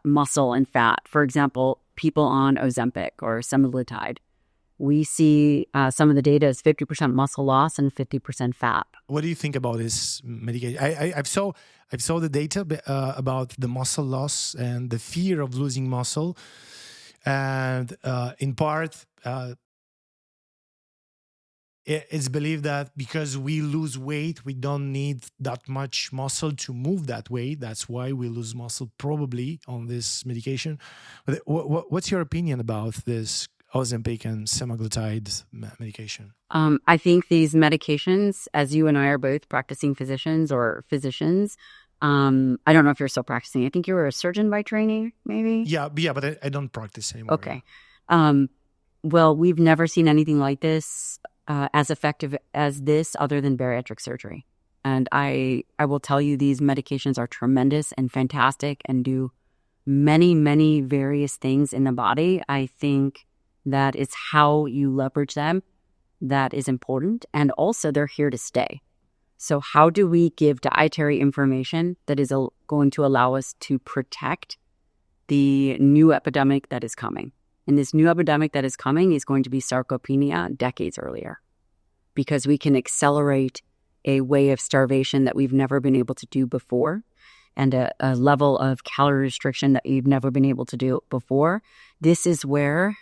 muscle and fat. For example, people on Ozempic or semaglutide, we see some of the data is 50% muscle loss and 50% fat. What do you think about this medication? I saw the data about the muscle loss and the fear of losing muscle. And in part, it's believed that because we lose weight, we don't need that much muscle to move that weight. That's why we lose muscle probably on this medication. But what's your opinion about this Ozempic and semaglutide medication? I think these medications, as you and I are both practicing physicians, I don't know if you're still practicing. I think you were a surgeon by training, maybe? Yeah, but I don't practice anymore. Okay. Well, we've never seen anything like this as effective as this other than bariatric surgery. And I will tell you, these medications are tremendous and fantastic and do many, many various things in the body. I think that it's how you leverage them that is important. And also, they're here to stay. So how do we give dietary information that is going to allow us to protect the new epidemic that is coming? And this new epidemic that is coming is going to be sarcopenia decades earlier, because we can accelerate a way of starvation that we've never been able to do before, and a level of calorie restriction that we've never been able to do before. This is where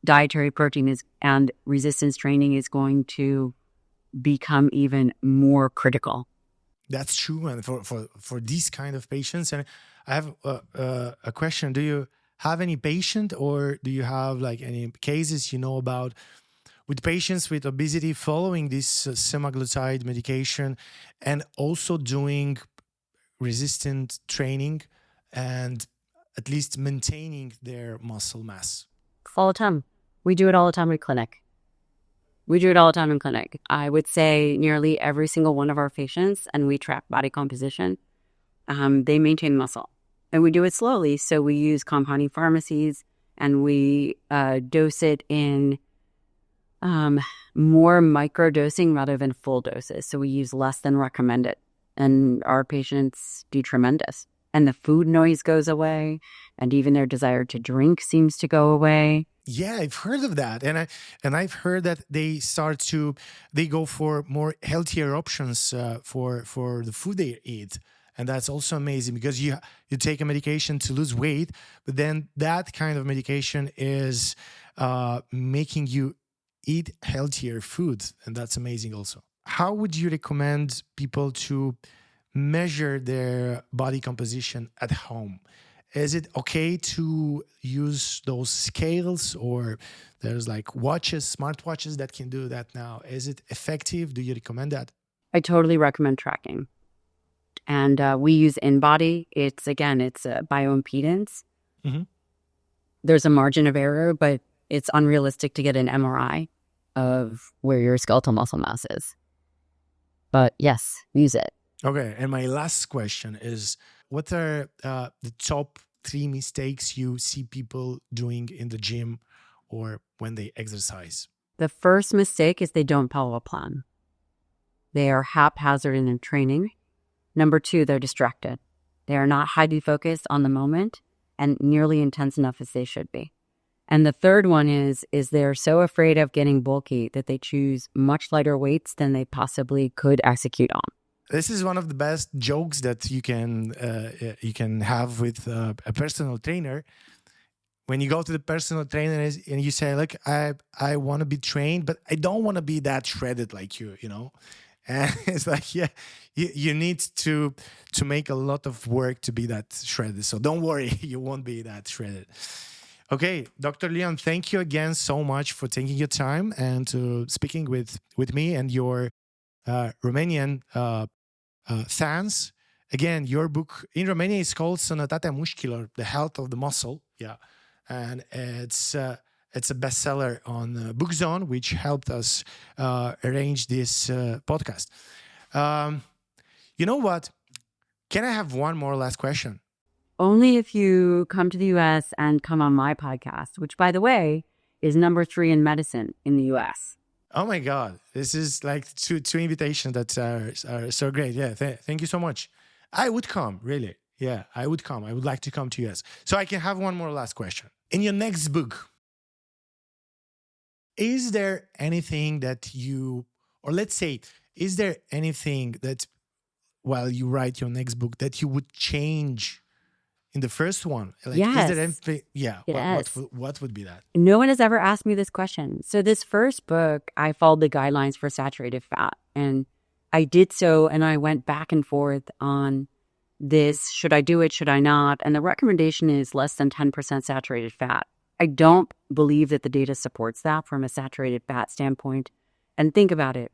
dietary protein and resistance training is going to become even more critical. That's true, and for these kind of patients. And I have a question: do you have any patient, or do you have like any cases about with patients with obesity following this semaglutide medication and also doing resistant training and at least maintaining their muscle mass? All the time. We do it all the time in clinic. I would say nearly every single one of our patients, and we track body composition, they maintain muscle. And we do it slowly. So we use compounding pharmacies, and we dose it in more micro dosing rather than full doses. So we use less than recommended. And our patients do tremendous. And the food noise goes away, and even their desire to drink seems to go away. Yeah, I've heard of that, and I've heard that they go for more healthier options for the food they eat, and that's also amazing because you take a medication to lose weight, but then that kind of medication is making you eat healthier food, and that's amazing also. How would you recommend people to measure their body composition at home? Is it okay to use those scales, or there's like smartwatches that can do that now? Is it effective? Do you recommend that? I totally recommend tracking. And we use InBody. It's a bioimpedance. Mm-hmm. There's a margin of error, but it's unrealistic to get an MRI of where your skeletal muscle mass is. But yes, use it. Okay, and my last question is, what are the top 3 mistakes you see people doing in the gym or when they exercise? The first mistake is they don't follow a plan. They are haphazard in their training. Number 2, they're distracted. They are not highly focused on the moment and nearly intense enough as they should be. And the third one is they're so afraid of getting bulky that they choose much lighter weights than they possibly could execute on. This is one of the best jokes that you can have with a personal trainer. When you go to the personal trainer and you say, look, I want to be trained, but I don't want to be that shredded like you, And it's like, yeah, you need to make a lot of work to be that shredded. So don't worry, you won't be that shredded. Okay, Dr. Lyon, thank you again so much for taking your time and speaking with me and your Romanian fans. Again, your book in Romania is called Sănătatea Mușchilor, the health of the muscle. Yeah, and it's a bestseller on BookZone, which helped us arrange this podcast. You know what? Can I have one more last question? Only if you come to the U.S. and come on my podcast, which, by the way, is number 3 in medicine in the U.S. Oh my God. This is like two invitations that are so great. Yeah. Thank you so much. I would come, really. Yeah, I would come. I would like to come to US. So I can have one more last question. In your next book, is there anything that is there anything that while you write your next book that you would change in the first one? Like, yes. Is there anything? Yeah. Yes. What would be that? No one has ever asked me this question. So this first book, I followed the guidelines for saturated fat. And I did so, and I went back and forth on this. Should I do it? Should I not? And the recommendation is less than 10% saturated fat. I don't believe that the data supports that from a saturated fat standpoint. And think about it.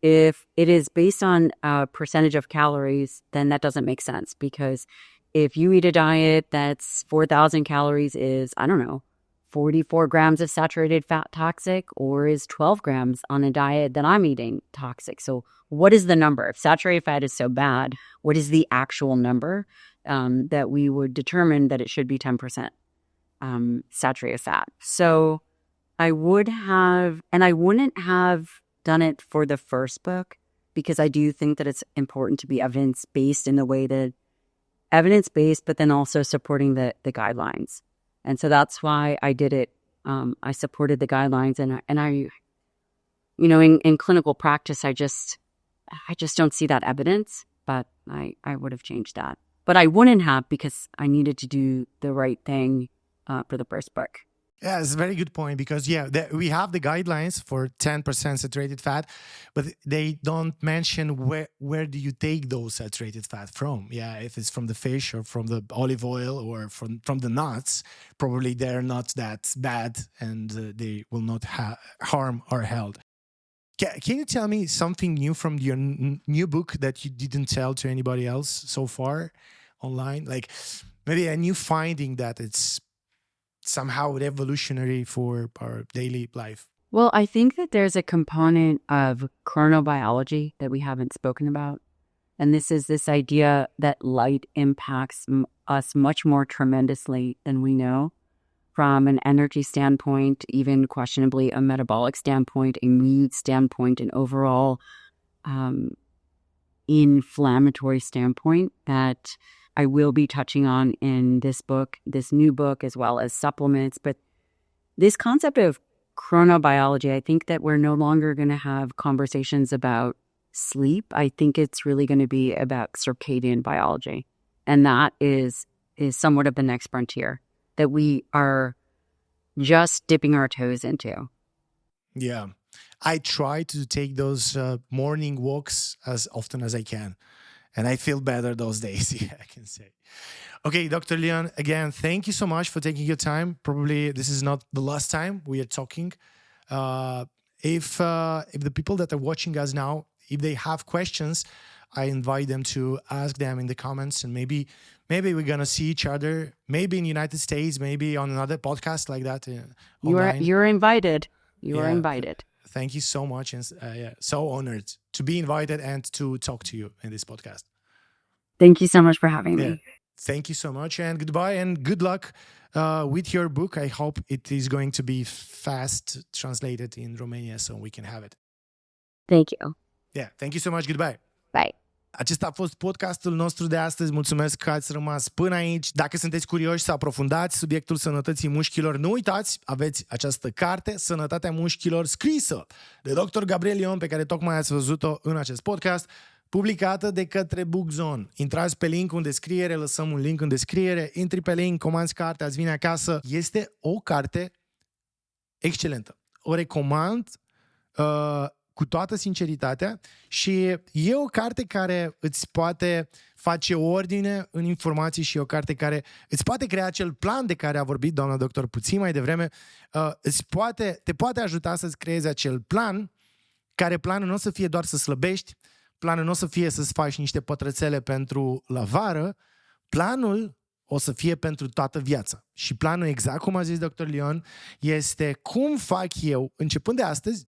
If it is based on a percentage of calories, then that doesn't make sense, because if you eat a diet that's 4,000 calories, is, 44 grams of saturated fat toxic, or is 12 grams on a diet that I'm eating toxic? So what is the number? If saturated fat is so bad, what is the actual number that we would determine that it should be 10% saturated fat? So I would have, and I wouldn't have done it for the first book, because I do think that it's important to be evidence-based in the way that evidence-based, but then also supporting the guidelines. And so that's why I did it. I supported the guidelines, and I, in clinical practice, I just don't see that evidence, but I would have changed that. But I wouldn't have, because I needed to do the right thing for the first book. Yeah, it's a very good point, because we have the guidelines for 10% saturated fat, but they don't mention where do you take those saturated fat from. Yeah, if it's from the fish or from the olive oil or from the nuts, probably they're not that bad, and they will not harm our health. Can you tell me something new from your new book that you didn't tell to anybody else so far online? Like maybe a new finding that it's somehow revolutionary for our daily life. Well, I think that there's a component of chronobiology that we haven't spoken about. And this is this idea that light impacts us much more tremendously than we know, from an energy standpoint, even questionably a metabolic standpoint, a mood standpoint, an overall inflammatory standpoint that I will be touching on in this book, this new book, as well as supplements. But this concept of chronobiology, I think that we're no longer going to have conversations about sleep. I think it's really going to be about circadian biology. And that is somewhat of the next frontier that we are just dipping our toes into. Yeah. I try to take those morning walks as often as I can. And I feel better those days, yeah, I can say. Okay, Dr. Lyon, again, thank you so much for taking your time. Probably this is not the last time we are talking. If the people that are watching us now, if they have questions, I invite them to ask them in the comments, and maybe we're gonna see each other, maybe in the United States, maybe on another podcast like that. You're invited. You are invited. Thank you so much, and so honored to be invited and to talk to you in this podcast. Thank you so much for having me. Thank you so much, and goodbye, and good luck with your book. I hope it is going to be fast translated in Romania so we can have it. Thank you. Yeah, thank you so much. Goodbye. Bye. Acesta a fost podcastul nostru de astăzi. Mulțumesc că ați rămas până aici. Dacă sunteți curioși să aprofundați subiectul sănătății mușchilor, nu uitați, aveți această carte, Sănătatea Mușchilor, scrisă de Dr. Gabrielle Lyon, pe care tocmai ați văzut-o în acest podcast, publicată de către Bookzone. Intrați pe link în descriere, lăsăm un link în descriere, intri pe link, comanzi cartea, îți vine acasă. Este o carte excelentă. O recomand cu toată sinceritatea și e o carte care îți poate face ordine în informații și e o carte care îți poate crea acel plan de care a vorbit doamna doctor puțin mai devreme, te poate ajuta să-ți creezi acel plan, care planul nu o să fie doar să slăbești, planul nu o să fie să-ți faci niște pătrățele pentru la vară, planul o să fie pentru toată viața. Și planul, exact cum a zis dr. Lyon, este cum fac eu, începând de astăzi,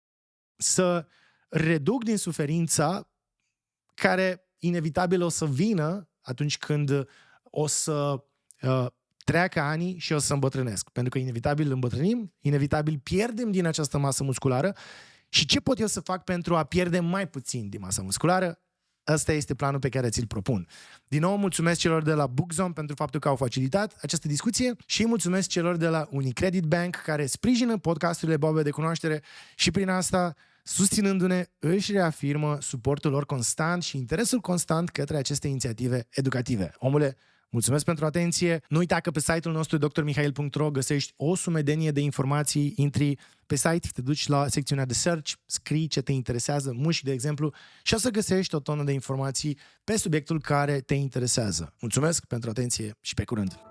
să reduc din suferința care inevitabil o să vină atunci când o să treacă ani și o să îmbătrânesc. Pentru că inevitabil îmbătrânim, inevitabil pierdem din această masă musculară. Și ce pot eu să fac pentru a pierde mai puțin din masă musculară? Ăsta este planul pe care ți-l propun. Din nou, mulțumesc celor de la Bookzone pentru faptul că au facilitat această discuție și mulțumesc celor de la Unicredit Bank care sprijină podcasturile BOABE de Cunoaștere și prin asta, susținându-ne, își reafirmă suportul lor constant și interesul constant către aceste inițiative educative. Omule, mulțumesc pentru atenție. Nu uita că pe site-ul nostru drmihail.ro găsești o sumedenie de informații. Intri pe site, te duci la secțiunea de search, scrii ce te interesează, mușchi, de exemplu, și o să găsești o tonă de informații pe subiectul care te interesează. Mulțumesc pentru atenție și pe curând!